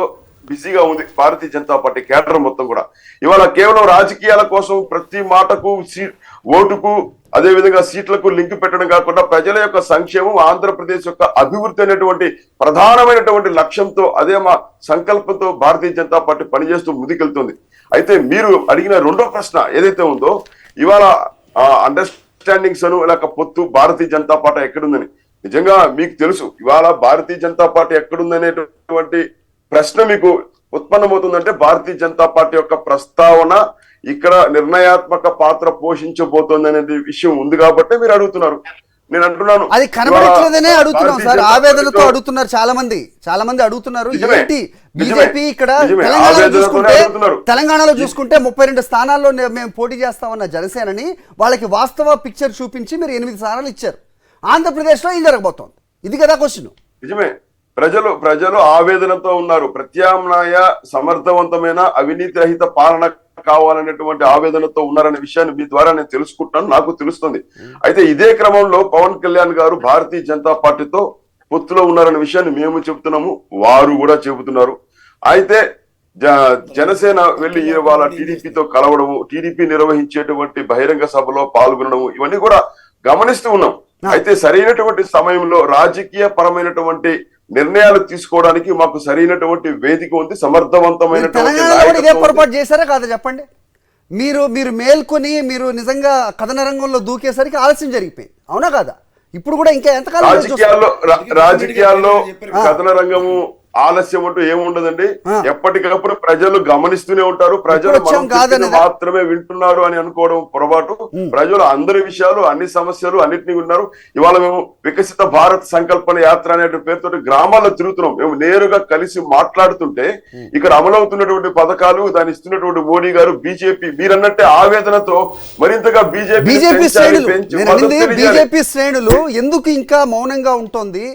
బిజీగా ఉంది భారతీయ జనతా పార్టీ కేడర్ మొత్తం కూడా. ఇవాళ కేవలం రాజకీయాల కోసం ప్రతి మాటకు ఓటుకు అదే విధంగా సీట్లకు లింక్ పెట్టడం కాకుండా ప్రజల యొక్క సంక్షేమం, ఆంధ్రప్రదేశ్ యొక్క అభివృద్ధి అనేటువంటి ప్రధానమైనటువంటి లక్ష్యంతో, అదే మా సంకల్పంతో భారతీయ జనతా పార్టీ పనిచేస్తూ ముందుకెళ్తుంది. అయితే మీరు అడిగిన రెండో ప్రశ్న ఏదైతే ఉందో, ఇవాళ అండర్స్టాండింగ్స్ అను లేక పొత్తు భారతీయ జనతా పార్టీ ఎక్కడుందని నిజంగా మీకు తెలుసు. ఇవాళ భారతీయ జనతా పార్టీ ఎక్కడుందనేటువంటి ప్రశ్న మీకు ఉత్పన్నమవుతుందంటే భారతీయ జనతా పార్టీ యొక్క ప్రస్తావన ఇక్కడ నిర్ణయాత్మక పాత్ర పోషించబోతోంది అనేది విషయం ఉంది కాబట్టి మీరు అడుగుతున్నారు. నేను అంటున్నాను అది కనబడట్లేదనే అడుగుతున్నాం సార్, ఆవేదనతో అడుగుతున్నారు చాలా మంది అడుగుతున్నారు. ఏంటి బీజేపీ ఇక్కడ తెలంగాణలో చూసుకుంటే 32 స్థానాల్లో మేము పోటీ చేస్తామన్న జనసేనని వాళ్ళకి వాస్తవ పిక్చర్ చూపించి మీరు 8 స్థానాలు ఇచ్చారు. ఆంధ్రప్రదేశ్ లో ఏం జరగబోతోంది? ఇది కదా క్వశ్చన్. నిజమే, ప్రజలు ఆవేదనతో ఉన్నారు. ప్రత్యామ్నాయ సమర్థవంతమైన అవినీతి రహిత పాలన కావాలనేటువంటి ఆవేదనతో ఉన్నారనే విషయాన్ని మీ ద్వారా నేను తెలుసుకుంటున్నాను, నాకు తెలుస్తుంది. అయితే ఇదే క్రమంలో పవన్ కళ్యాణ్ గారు భారతీయ జనతా పార్టీతో పొత్తులో ఉన్నారనే విషయాన్ని మేము చెబుతున్నాము, వారు కూడా చెబుతున్నారు. అయితే జనసేన వెళ్లి వాళ్ళ టీడీపీతో కలవడము, టీడీపీ నిర్వహించేటువంటి బహిరంగ సభలో పాల్గొనడము, ఇవన్నీ కూడా గమనిస్తూ ఉన్నాం. అయితే సరైనటువంటి సమయంలో రాజకీయ పరమైనటువంటి నిర్ణయాలు తీసుకోవడానికి మాకు సరైనటువంటి వేదిక ఉంది, సమర్థవంతమైనటువంటి పొరపాటు చేశారా కాదా చెప్పండి. మీరు మేల్కొని మీరు నిజంగా కథన రంగంలో దూకేసరికి ఆలస్యం జరిగిపోయింది, అవునా కాదా? ఇప్పుడు కూడా ఇంకా ఎంతకాలం రాజకీయాల్లో కథన రంగము ఆలస్యం అంటూ ఏముండదండి. ఎప్పటికప్పుడు ప్రజలు గమనిస్తూనే ఉంటారు. ప్రజలు మాత్రమే వింటున్నారు అని అనుకోవడం పొరపాటు. ప్రజలు అందరి విషయాలు, అన్ని సమస్యలు అన్నింటినీ ఉన్నారు. ఇవాళ మేము వికసిత భారత్ సంకల్పన యాత్ర అనే పేరుతో గ్రామాల్లో తిరుగుతున్నాం. మేము నేరుగా కలిసి మాట్లాడుతుంటే ఇక్కడ అమలవుతున్నటువంటి పథకాలు, దాన్ని ఇస్తున్నటువంటి మోడీ గారు, బీజేపీ మీరన్నట్టే ఆవేదనతో మరింతగా బీజేపీ శ్రేణులు ఎందుకు ఇంకా మౌనంగా ఉంటుంది?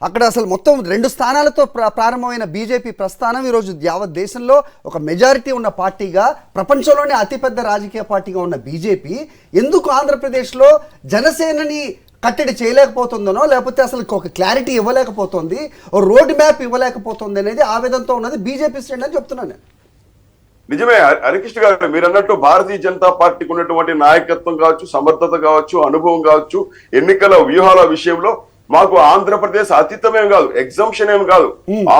అక్కడ అసలు మొత్తం 2 స్థానాలతో ప్రారంభమైన బీజేపీ ప్రస్థానం ఈరోజు యావత్ దేశంలో ఒక మెజారిటీ ఉన్న పార్టీగా, ప్రపంచంలోనే అతిపెద్ద రాజకీయ పార్టీగా ఉన్న బీజేపీ ఎందుకు ఆంధ్రప్రదేశ్లో జనసేనని కట్టడి చేయలేకపోతుందనో, లేకపోతే అసలు ఒక క్లారిటీ ఇవ్వలేకపోతుంది, ఓ రోడ్ మ్యాప్ ఇవ్వలేకపోతుంది అనేది ఆవేదనతో ఉన్నది బీజేపీ శ్రేణి అని చెప్తున్నాను నేను. నిజమే హరికృష్ణ గారు, మీరు అన్నట్టు భారతీయ జనతా పార్టీకి ఉన్నటువంటి నాయకత్వం కావచ్చు, సమర్థత కావచ్చు, అనుభవం కావచ్చు, ఎన్నికల వ్యూహాల విషయంలో మాకు ఆంధ్రప్రదేశ్ అతీతమేం కాదు, ఎగ్జంప్షన్ ఏం కాదు.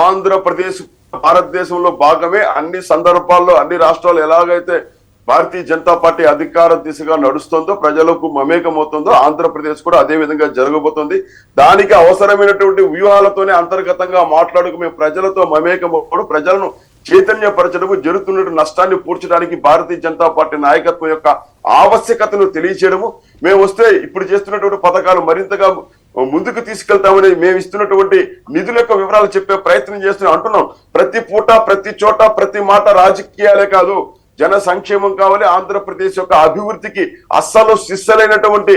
ఆంధ్రప్రదేశ్ భారతదేశంలో భాగమే. అన్ని సందర్భాల్లో అన్ని రాష్ట్రాలు ఎలాగైతే భారతీయ జనతా పార్టీ అధికార దిశగా నడుస్తుందో, ప్రజలకు మమేకమవుతుందో, ఆంధ్రప్రదేశ్ కూడా అదే విధంగా జరగబోతుంది. దానికి అవసరమైనటువంటి వ్యూహాలతోనే అంతర్గతంగా మాట్లాడుకు మేము ప్రజలతో మమేకమవ్వడం, ప్రజలను చైతన్యపరచడము, జరుగుతున్న నష్టాన్ని పూడ్చడానికి భారతీయ జనతా పార్టీ నాయకత్వం యొక్క ఆవశ్యకతను తెలియచేయడము, మేము వస్తే ఇప్పుడు చేస్తున్నటువంటి పథకాలు మరింతగా ముందుకు తీసుకెళ్తామని, మేము ఇస్తున్నటువంటి నిధుల యొక్క వివరాలు చెప్పే ప్రయత్నం చేస్తున్నాం అంటున్నాం. ప్రతి పూట, ప్రతి చోట, ప్రతి మాట రాజకీయాలే కాదు, జన సంక్షేమం కావాలి. ఆంధ్రప్రదేశ్ యొక్క అభివృద్ధికి అస్సలు శిస్సలైనటువంటి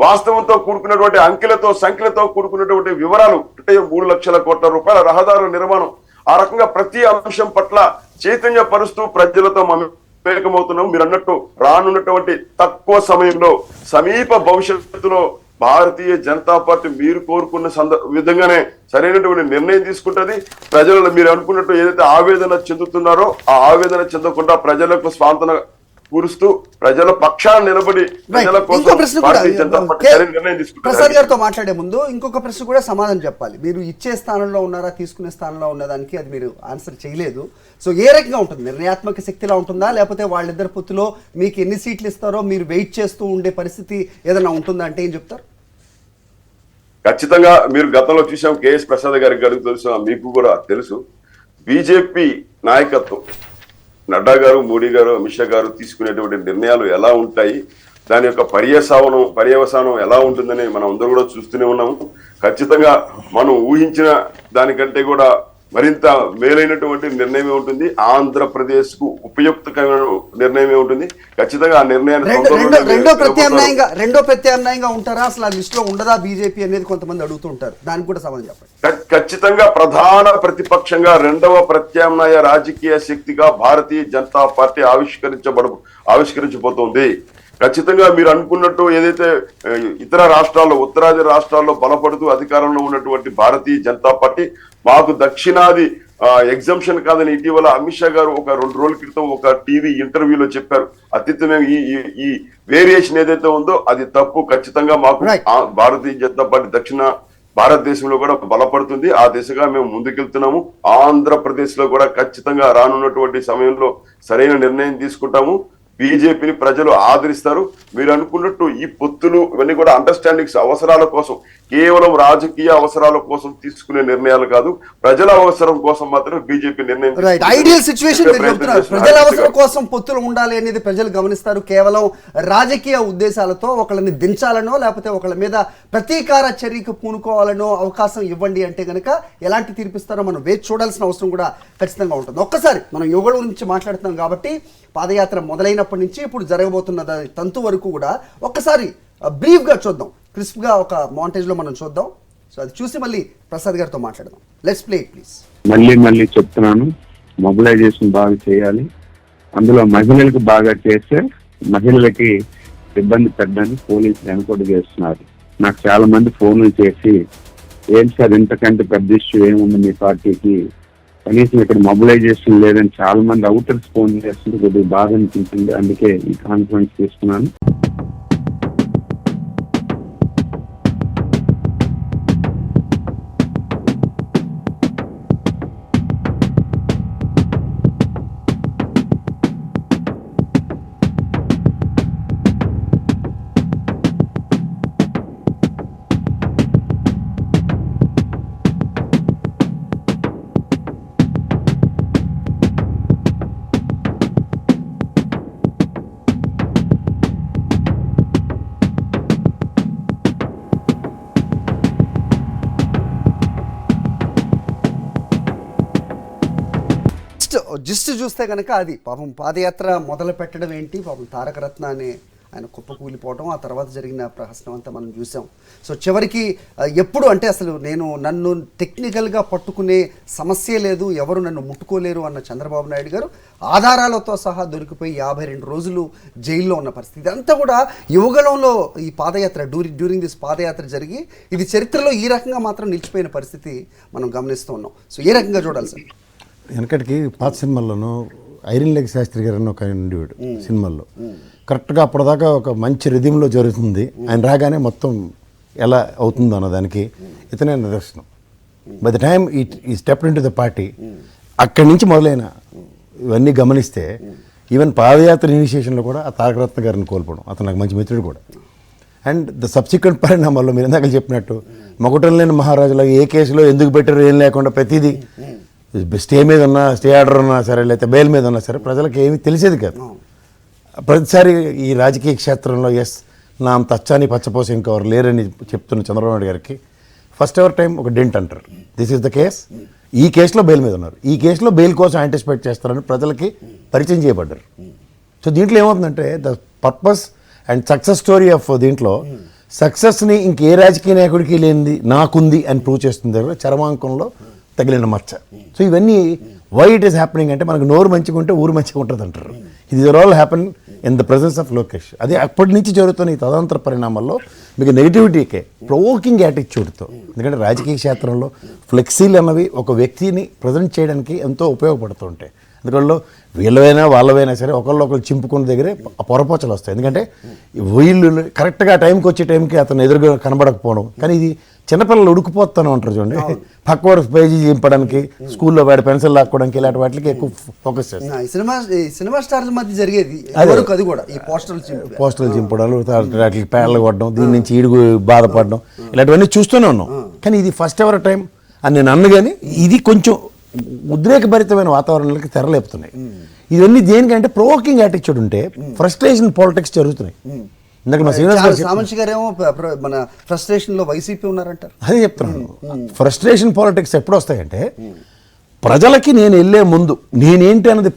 వాస్తవంతో కూడుకున్నటువంటి అంకెలతో, సంఖ్యలతో కూడుకున్నటువంటి వివరాలు, అంటే 3 లక్షల కోట్ల రూపాయల రహదారుల నిర్మాణం, ఆ రకంగా ప్రతి అంశం పట్ల చైతన్య పరుస్తూ ప్రజలతో మమేకమవుతున్నాం. మీరు అన్నట్టు రానున్నటువంటి తక్కువ సమయంలో, సమీప భవిష్యత్తులో భారతీయ జనతా పార్టీ మీరు కోరుకున్న విధంగానే సరైనటువంటి నిర్ణయం తీసుకుంటుంది. ప్రజలు మీరు అనుకున్నట్టు ఏదైతే ఆవేదన చెందుతున్నారో ఆ ఆవేదన చెందకుండా ప్రజలకు స్వాంతన కూరుస్తూ ప్రజల పక్షాన నిలబడి ప్రజల కోసం భారతీయ జనతా పార్టీ నిర్ణయం తీసుకుంటారు. ప్రసాద్ గారితో మాట్లాడే ముందు ఇంకొక ప్రశ్న కూడా సమాధానం చెప్పాలి. మీరు ఇచ్చే స్థానంలో ఉన్నారా, తీసుకునే స్థానంలో ఉన్నదానికి అది మీరు ఆన్సర్ చేయలేదు. సో ఏ రకంగా ఉంటుంది? నిర్ణయాత్మక శక్తిలా ఉంటుందా, లేకపోతే వాళ్ళిద్దరి పొత్తులో మీకు ఎన్ని సీట్లు ఇస్తారో మీరు వెయిట్ చేస్తూ ఉండే పరిస్థితి ఏదైనా ఉంటుందా అంటే ఏం చెప్తారు? ఖచ్చితంగా మీరు గతంలో చూసాం, కేఎస్ ప్రసాద్ గారికి తెలుసు, మీకు కూడా తెలుసు, బీజేపీ నాయకత్వం నడ్డా గారు, మోడీ గారు, అమిత్ షా గారు తీసుకునేటువంటి నిర్ణయాలు ఎలా ఉంటాయి, దాని యొక్క పర్యవసానం ఎలా ఉంటుందని మనం అందరూ కూడా చూస్తూనే ఉన్నాము. ఖచ్చితంగా మనం ఊహించిన దానికంటే కూడా మరింత మేలైనటువంటి నిర్ణయమే ఉంటుంది. ఆంధ్రప్రదేశ్ కు ఉపయుక్తమైన నిర్ణయమే ఉంటుంది. ఖచ్చితంగా ఆ నిర్ణయాన్ని రెండో ప్రత్యామ్నాయంగా ఉంటారా, అసలు ఆ లిస్ట్ లో ఉండదా బీజేపీ అనేది కొంతమంది అడుగుతూ ఉంటారు. దానికి కూడా సమాధానం చెప్పండి. ఖచ్చితంగా ప్రధాన ప్రతిపక్షంగా రెండవ ప్రత్యామ్నాయ రాజకీయ శక్తిగా భారతీయ జనతా పార్టీ ఆవిష్కరించబోతోంది. ఖచ్చితంగా మీరు అనుకున్నట్టు ఏదైతే ఇతర రాష్ట్రాల్లో, ఉత్తరాది రాష్ట్రాల్లో బలపడుతూ అధికారంలో ఉన్నటువంటి భారతీయ జనతా పార్టీ మాకు దక్షిణాది ఎగ్జంప్షన్ కాదని ఇటీవల అమిత్ షా గారు ఒక 2 రోజుల క్రితం ఒక టీవీ ఇంటర్వ్యూలో చెప్పారు. అత్యుత్తమ ఈ వేరియేషన్ ఏదైతే ఉందో అది తప్పు. ఖచ్చితంగా మాకు భారతీయ జనతా పార్టీ దక్షిణ భారతదేశంలో కూడా బలపడుతుంది. ఆ దిశగా మేము ముందుకెళ్తున్నాము. ఆంధ్రప్రదేశ్ లో కూడా ఖచ్చితంగా రానున్నటువంటి సమయంలో సరైన నిర్ణయం తీసుకుంటాము. బీజేపీని ప్రజలు ఆదరిస్తారు. మీరు అనుకున్నట్టు ఈ పొత్తులు ఇవన్నీ కూడా అండర్స్టాండింగ్స్ అవసరాల కోసం, కేవలం రాజకీయ అవసరాల కోసం తీసుకునే నిర్ణయాలు కాదు, ప్రజల అవసరం కోసం మాత్రమే బీజేపీ నిర్ణయం. ఐడియల్ సిచ్యువేషన్ ప్రజల అవసరం కోసం పొత్తులు ఉండాలి అనేది ప్రజలు గమనిస్తారు. కేవలం రాజకీయ ఉద్దేశాలతో ఒకళ్ళని దించాలనో లేకపోతే ఒకళ్ళ మీద ప్రతీకార చర్యకు పూనుకోవాలనో అవకాశం ఇవ్వండి అంటే గనక ఎలాంటి తీర్పిస్తారో మనం వేచి చూడాల్సిన అవసరం కూడా ఖచ్చితంగా ఉంటుంది. ఒక్కసారి మనం యువకుల గురించి మాట్లాడుతున్నాం కాబట్టి పాదయాత్ర మొదలైనప్పటి నుంచి ఇప్పుడు జరగబోతున్న తంతు వరకు కూడా ఒక్కసారి బ్రీఫ్గా చూద్దాం, క్రిస్ప్గా ఒక మాంటేజ్లో మనం చూద్దాం. సో అది చూసి మళ్ళీ ప్రసాద్ గారితో మాట్లాడదాం. Let's play it please. మళ్ళీ చెప్తున్నాను, మొబిలైజేషన్ బాగా చేయాలి. అందులో మహిళలకు బాగా చేస్తే మహిళలకి ఇబ్బంది పెద్దని పోలీసులు ఎన్కౌంటర్ చేస్తున్నారు. నాకు చాలా మంది ఫోన్లు చేసి, ఏం సార్ ఇంతకంటే పెద్ద ఇష్యూ ఏముంది మీ పార్టీకి, కనీసం ఇక్కడ మొబిలైజేషన్ లేదని చాలా మంది అవుటర్స్ ఫోన్ చేస్తుంటే కొద్దిగా బాధ అనిపించింది. అందుకే ఈ కాన్ఫరెన్స్ తీసుకున్నాను. జిస్ట్ చూస్తే కనుక అది పాపం పాదయాత్ర మొదలు పెట్టడం ఏంటి, పాపం తారక రత్న అనే ఆయన కుప్ప కూలిపోవటం, ఆ తర్వాత జరిగిన ప్రహసనం అంతా మనం చూసాం. సో చివరికి ఎప్పుడు అంటే అసలు నన్ను టెక్నికల్గా పట్టుకునే సమస్య లేదు, ఎవరు నన్ను ముట్టుకోలేరు అన్న చంద్రబాబు నాయుడు గారు ఆధారాలతో సహా దొరికిపోయి 52 రోజులు జైల్లో ఉన్న పరిస్థితి. ఇదంతా కూడా యువగళంలో ఈ పాదయాత్ర డ్యూరింగ్ దిస్ పాదయాత్ర జరిగి ఇది చరిత్రలో ఈ రకంగా మాత్రం నిలిచిపోయిన పరిస్థితి మనం గమనిస్తూ ఉన్నాం. సో ఏ రకంగా చూడాలి సార్? వెనకటికి పాత సినిమాల్లోనూ ఐరన్ లెగ్ శాస్త్రి గారు అని ఒక ఆయన ఉండేవాడు సినిమాల్లో. కరెక్ట్గా అప్పటిదాకా ఒక మంచి రిథంలో జరుగుతుంది, ఆయన రాగానే మొత్తం ఎలా అవుతుందో అన్నదానికి ఇతనే నిదర్శనం. బై ద టైమ్ ఈ step in to the party, అక్కడి నుంచి మొదలైన ఇవన్నీ గమనిస్తే ఈవెన్ పాదయాత్ర ఇనిషియేషన్లో కూడా ఆ తారకరత్న గారిని కోల్పోవడం, అతను నాకు మంచి మిత్రుడు కూడా. అండ్ ద సబ్సిక్వెంట్ పరిణామాల్లో మీరు ఇందాక చెప్పినట్టు మకుటం లేని మహారాజులాగా ఏ కేసులో ఎందుకు పెట్టారో ఏం లేకుండా ప్రతిదీ స్టే మీద ఉన్నా, స్టే ఆర్డర్ ఉన్నా సరే, లేకపోతే బెయిల్ మీద ఉన్నా సరే ప్రజలకు ఏమీ తెలిసేది కాదు. ప్రతిసారి ఈ రాజకీయ క్షేత్రంలో నా అంత అచ్చాని పచ్చపోసి ఇంకెవరు లేరని చెప్తున్న చంద్రబాబు నాయుడు గారికి ఫస్ట్ ఎవర్ టైం ఒక డెంట్ అంటారు. This is the case. ఈ కేసులో బెయిల్ మీద ఉన్నారు, ఈ కేసులో బెయిల్ కోసం యాంటిసిపేట్ చేస్తారని ప్రజలకి పరిచయం చేయబడ్డారు. సో దీంట్లో ఏమవుతుందంటే the purpose and success story of దీంట్లో సక్సెస్ని ఇంకే రాజకీయ నాయకుడికి లేనిది నాకుంది అని ప్రూవ్ చేస్తుంది చరమాంకంలో తగిలిన మచ్చ. సో ఇవన్నీ వై ఇట్ ఈస్ హ్యాపెనింగ్ అంటే మనకు నోరు మంచిగా ఉంటే ఊరు మంచిగా ఉంటుంది అంటారు. ఇది all happen in the presence of Lokesh. అది అప్పటి నుంచి జరుగుతున్న ఈ తదనంతర పరిణామాల్లో మీకు నెగిటివిటీకే ప్రొవోకింగ్ యాటిట్యూడ్తో, ఎందుకంటే రాజకీయ క్షేత్రంలో ఫ్లెక్సీలు అన్నవి ఒక వ్యక్తిని ప్రజెంట్ చేయడానికి ఎంతో ఉపయోగపడుతూ ఉంటాయి. ఎందుకంటే వీళ్ళవైనా వాళ్ళవైనా సరే ఒకళ్ళు చింపుకున్న దగ్గరే పొరపోచలు వస్తాయి. ఎందుకంటే వీళ్ళు కరెక్ట్గా టైంకి వచ్చే టైంకి అతను ఎదురుగా కనబడకపోవడం. కానీ ఇది చిన్నపిల్లలు ఉడికిపోతాను అంటారు చూడండి, పక్క పేజీ చింపడానికి, స్కూల్లో వాడి పెన్సిల్ లాక్కోవడానికి, ఇలాంటి వాటికి ఎక్కువ ఫోకస్ చేస్తారు. సినిమా స్టార్ల మధ్య జరిగేది అది కూడా ఈ పోస్టర్లు చింపడాలు, వాటికి పేడలు కొట్టడం, దీని నుంచి ఈడుగు బాధపడడం, ఇలాంటివన్నీ చూస్తూనే ఉన్నాం. కానీ ఇది ఫస్ట్ ఎవర్ టైం అని నేను అన్ను. కానీ ఇది కొంచెం ఉద్రేకభరితమైన వాతావరణాలకి తెరలేపుతున్నాయి. ఇవన్నీ దేనికంటే ప్రొవోకింగ్ యాటిట్యూడ్ ఉంటే ఫ్రస్ట్రేషన్ పాలిటిక్స్ జరుగుతున్నాయి. ఇందాక మా శ్రీనివాస్ గారు సామంత్ గారేమో మన ఫ్రస్ట్రేషన్ లో వైసీపీ ఉన్నారంటారు. అదే చెప్తున్నాను. ఫ్రస్ట్రేషన్ పాలిటిక్స్ ఎప్పుడు వస్తాయంటే ప్రజలకి నేను వెళ్ళే ముందు నేనేంటి అన్నది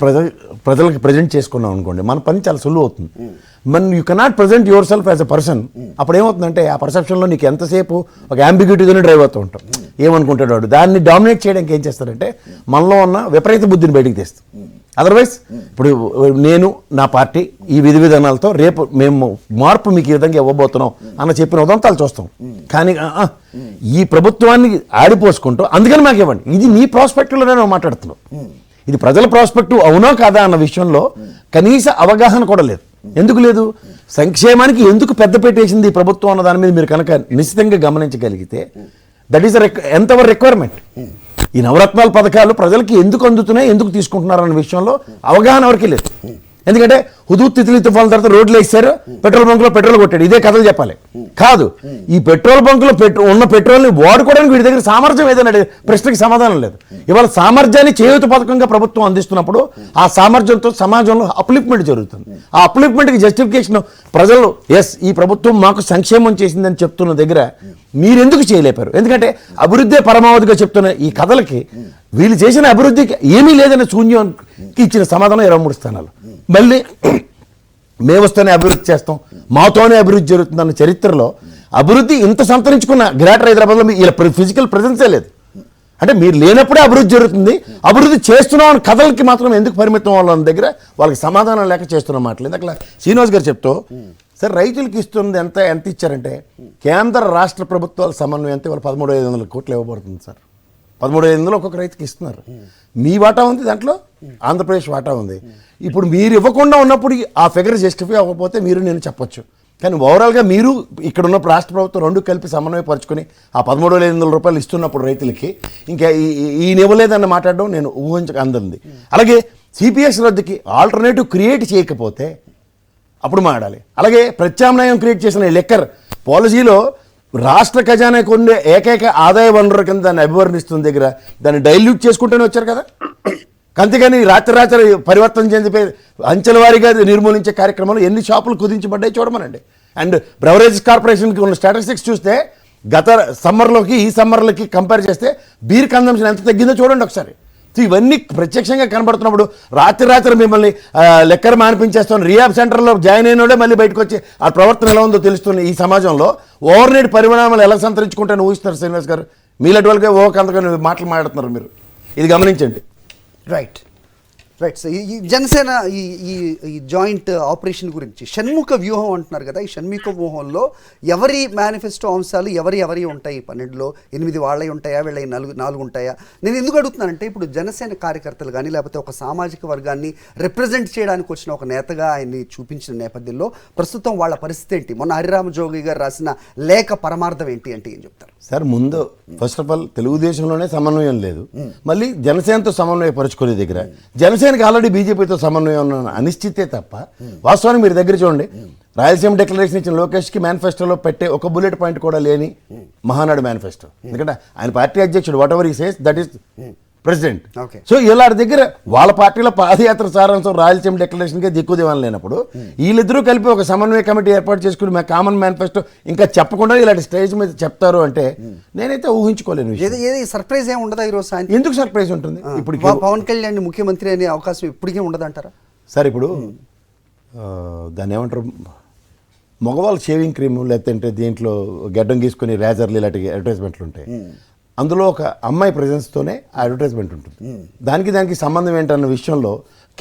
ప్రజలకి ప్రజెంట్ చేసుకున్నాం అనుకోండి, మన పని చాలా సులువు అవుతుంది. You cannot present your self as a person. అప్పుడు ఏమవుతుందంటే ఆ పర్సెప్షన్లో నీకు ఎంతసేపు ఒక అంబిగ్యూటీతోనే డ్రైవ్ అవుతూ ఉంటాం. ఏమనుకుంటాడు వాడు, దాన్ని డామినేట్ చేయడానికి ఏం చేస్తారంటే మనలో ఉన్న విపరీత బుద్ధిని బయటికి తీస్తాం. అదర్వైజ్ ఇప్పుడు నేను నా పార్టీ ఈ విధి విధానాలతో రేపు మేము మార్పు మీకు ఈ విధంగా ఇవ్వబోతున్నాం అన్న చెప్పిన ఉదంతాలు చూస్తాం. కానీ ఈ ప్రభుత్వాన్ని ఆడిపోసుకుంటూ అందుకని మాకు ఇవ్వండి, ఇది నీ ప్రాస్పెక్టివ్లోనే నువ్వు మాట్లాడుతున్నావు. ఇది ప్రజల ప్రాస్పెక్టివ్ అవునో కాదా అన్న విషయంలో కనీస అవగాహన కూడా లేదు. ఎందుకు లేదు? సంక్షేమానికి ఎందుకు పెద్ద పెట్టేసింది ఈ ప్రభుత్వం అన్న దాని మీద మీరు కనుక నిశ్చితంగా గమనించగలిగితే దట్ ఈస్ ఎంతవరకు రిక్వైర్మెంట్. ఈ నవరత్నాల పథకాలు ప్రజలకి ఎందుకు అందుతున్నాయి, ఎందుకు తీసుకుంటున్నారు అన్న విషయంలో అవగాహన ఎవరికి లేదు. ఎందుకంటే హుదూద్ తిత్లీ తుఫాన్ తర్వాత రోడ్లు వేసారు, పెట్రోల్ బంకులో పెట్రోల్ కొట్టాడు, ఇదే కథలు చెప్పాలి. కాదు, ఈ పెట్రోల్ బంకులో ఉన్న పెట్రోల్ని వాడుకోవడానికి వీడి దగ్గర సామర్థ్యం ఏదైనా ప్రశ్నకి సమాధానం లేదు. ఇవాళ సామర్థ్యాన్ని చేయూత పథకంగా ప్రభుత్వం అందిస్తున్నప్పుడు ఆ సామర్థ్యంతో సమాజంలో అప్లిప్మెంట్ జరుగుతుంది. ఆ అప్లిప్మెంట్కి జస్టిఫికేషన్ ప్రజలు ఎస్ ఈ ప్రభుత్వం మాకు సంక్షేమం చేసిందని చెప్తున్న దగ్గర మీరెందుకు చేయలేపారు? ఎందుకంటే అభివృద్ధి పరమావధిగా చెప్తున్న ఈ కథలకి వీళ్ళు చేసిన అభివృద్ధికి ఏమీ లేదనే శూన్యానికి ఇచ్చిన సమాధానం 23 స్థానాలు. మళ్ళీ మేము వస్తేనే అభివృద్ధి చేస్తాం, మాతోనే అభివృద్ధి జరుగుతుందన్న చరిత్రలో అభివృద్ధి ఇంత సంతరించుకున్న గ్రేటర్ హైదరాబాద్లో వీళ్ళ ఫిజికల్ ప్రెజెన్సే లేదు. అంటే మీరు లేనప్పుడే అభివృద్ధి జరుగుతుంది, అభివృద్ధి చేస్తున్నాం అని కథలకి మాత్రం ఎందుకు పరిమితం వాళ్ళ దగ్గర వాళ్ళకి సమాధానం లేక చేస్తున్న మాటలు. ఇందాక శ్రీనివాస్ గారు చెప్తూ సార్ రైతులకి ఇస్తుంది ఎంత ఇచ్చారంటే కేంద్ర రాష్ట్ర ప్రభుత్వాల సమన్వయం అంతే వాళ్ళు 13,500 కోట్లు ఇవ్వబడుతుంది సార్. 13,500 ఒక్కొక్క రైతుకి ఇస్తున్నారు. మీ వాటా ఉంది దాంట్లో, ఆంధ్రప్రదేశ్ వాటా ఉంది. ఇప్పుడు మీరు ఇవ్వకుండా ఉన్నప్పుడు ఆ ఫిగర్ జస్టిఫై అవ్వకపోతే మీరు నేను చెప్పొచ్చు. కానీ ఓవరాల్గా మీరు ఇక్కడ ఉన్న రాష్ట్ర ప్రభుత్వం రెండు కలిపి సమన్వయపరుచుకొని ఆ 13,500 రూపాయలు ఇస్తున్నప్పుడు రైతులకి ఇంకా ఈయన ఇవ్వలేదని మాట్లాడడం నేను ఊహించక అందంది. అలాగే సిపిఎస్ రద్దుకి ఆల్టర్నేటివ్ క్రియేట్ చేయకపోతే అప్పుడు మాట్లాడాలి. అలాగే ప్రత్యామ్నాయం క్రియేట్ చేసిన లెక్కర్ పాలసీలో రాష్ట్ర ఖజానాకు ఉండే ఏకైక ఆదాయ వనరు కింద దాన్ని అభివర్ణిస్తున్న దగ్గర దాన్ని డైల్యూట్ చేసుకుంటూనే వచ్చారు కదా. అంతేగాని రాత్రి పరివర్తన చెందిపోయి అంచెల వారీగా నిర్మూలించే కార్యక్రమంలో ఎన్ని షాపులు కుదించబడ్డాయి చూడమనండి. అండ్ బ్రెవరేజ్ కార్పొరేషన్కి ఉన్న స్టాటిస్టిక్స్ చూస్తే గత సమ్మర్లోకి ఈ సమ్మర్లకి కంపేర్ చేస్తే బీర్ కన్జంప్షన్ ఎంత తగ్గిందో చూడండి ఒకసారి. సో ఇవన్నీ ప్రత్యక్షంగా కనబడుతున్నప్పుడు రాత్రి మిమ్మల్ని లెక్కర్ మానిపించేస్తాను రీహాబ్ సెంటర్లో జాయిన్ అయినోడే మళ్ళీ బయటకు వచ్చి ఆ ప్రవర్తన ఎలా ఉందో తెలుస్తున్న ఈ సమాజంలో ఓవర్ నైట్ పరిణామాలు ఎలా సంతరించుకుంటాను ఊహిస్తున్నారు శ్రీనివాస్ గారు. మీలాంటి వాళ్ళకే అంతగా మాటలు మాట్లాడుతున్నారు మీరు. ఇది గమనించండి. రైట్. సో ఈ జనసేన ఈ జాయింట్ ఆపరేషన్ గురించి షణ్ముఖ వ్యూహం అంటున్నారు కదా. ఈ షణ్ముఖ వ్యూహంలో ఎవరి మేనిఫెస్టో అంశాలు ఎవరి ఉంటాయి? 12లో 8 వాళ్ళవి ఉంటాయా, వీళ్ళ 4 ఉంటాయా? నేను ఎందుకు అడుగుతున్నానంటే ఇప్పుడు జనసేన కార్యకర్తలు కానీ లేకపోతే ఒక సామాజిక వర్గాన్ని రిప్రజెంట్ చేయడానికి వచ్చిన ఒక నేతగా ఆయన్ని చూపించిన నేపథ్యంలో ప్రస్తుతం వాళ్ళ పరిస్థితి ఏంటి? మొన్న హరిరామ జోగి గారు రాసిన లేఖ పరమార్థం ఏంటి అంటే ఏం చెప్తారు సార్? ముందు ఫస్ట్ ఆఫ్ ఆల్ తెలుగుదేశంలోనే సమన్వయం లేదు, మళ్ళీ జనసేనతో సమన్వయ పరుచుకునే దగ్గర జనసేనకి ఆల్రెడీ బీజేపీతో సమన్వయం ఉన్న అనిశ్చితే తప్ప వాస్తవానికి మీరు దగ్గర చూడండి. రాయలసీమ డిక్లరేషన్ ఇచ్చిన లోకేష్కి మేనిఫెస్టోలో పెట్టే ఒక బుల్లెట్ పాయింట్ కూడా లేని మహానాడు మేనిఫెస్టో. ఎందుకంటే ఆయన పార్టీ అధ్యక్షుడు what ever he says that is president. So ఇలా దగ్గర వాళ్ళ పార్టీలో పాదయాత్ర సారాంశం రాయలసీమ డిక్లరేషన్కే దిక్కుదేవాలని లేనప్పుడు వీళ్ళిద్దరూ కలిపి ఒక సమన్వయ కమిటీ ఏర్పాటు చేసుకుని మా కామన్ మేనిఫెస్టో ఇంకా చెప్పకుండా ఇలాంటి స్టేజ్ మీద చెప్తారు అంటే నేనైతే ఊహించుకోలేను. సర్ప్రైజ్ ఏమి ఉండదా ఈరోజు సాయంత్రం? ఎందుకు సర్ప్రైజ్ ఉంటుంది? ఇప్పుడు పవన్ కళ్యాణ్ ముఖ్యమంత్రి అనే అవకాశం ఇప్పటికే ఉండదంటారా సార్? ఇప్పుడు దాన్ని ఏమంటారు, మగవాళ్ళు షేవింగ్ క్రీమ్ లేకపోతే దీంట్లో గడ్డం గీసుకుని రేజర్లు ఇలాంటి అడ్వర్టైజ్మెంట్లు ఉంటాయి. అందులో ఒక అమ్మాయి ప్రెజెన్స్తోనే ఆ అడ్వర్టైజ్మెంట్ ఉంటుంది. దానికి సంబంధం ఏంటన్న విషయంలో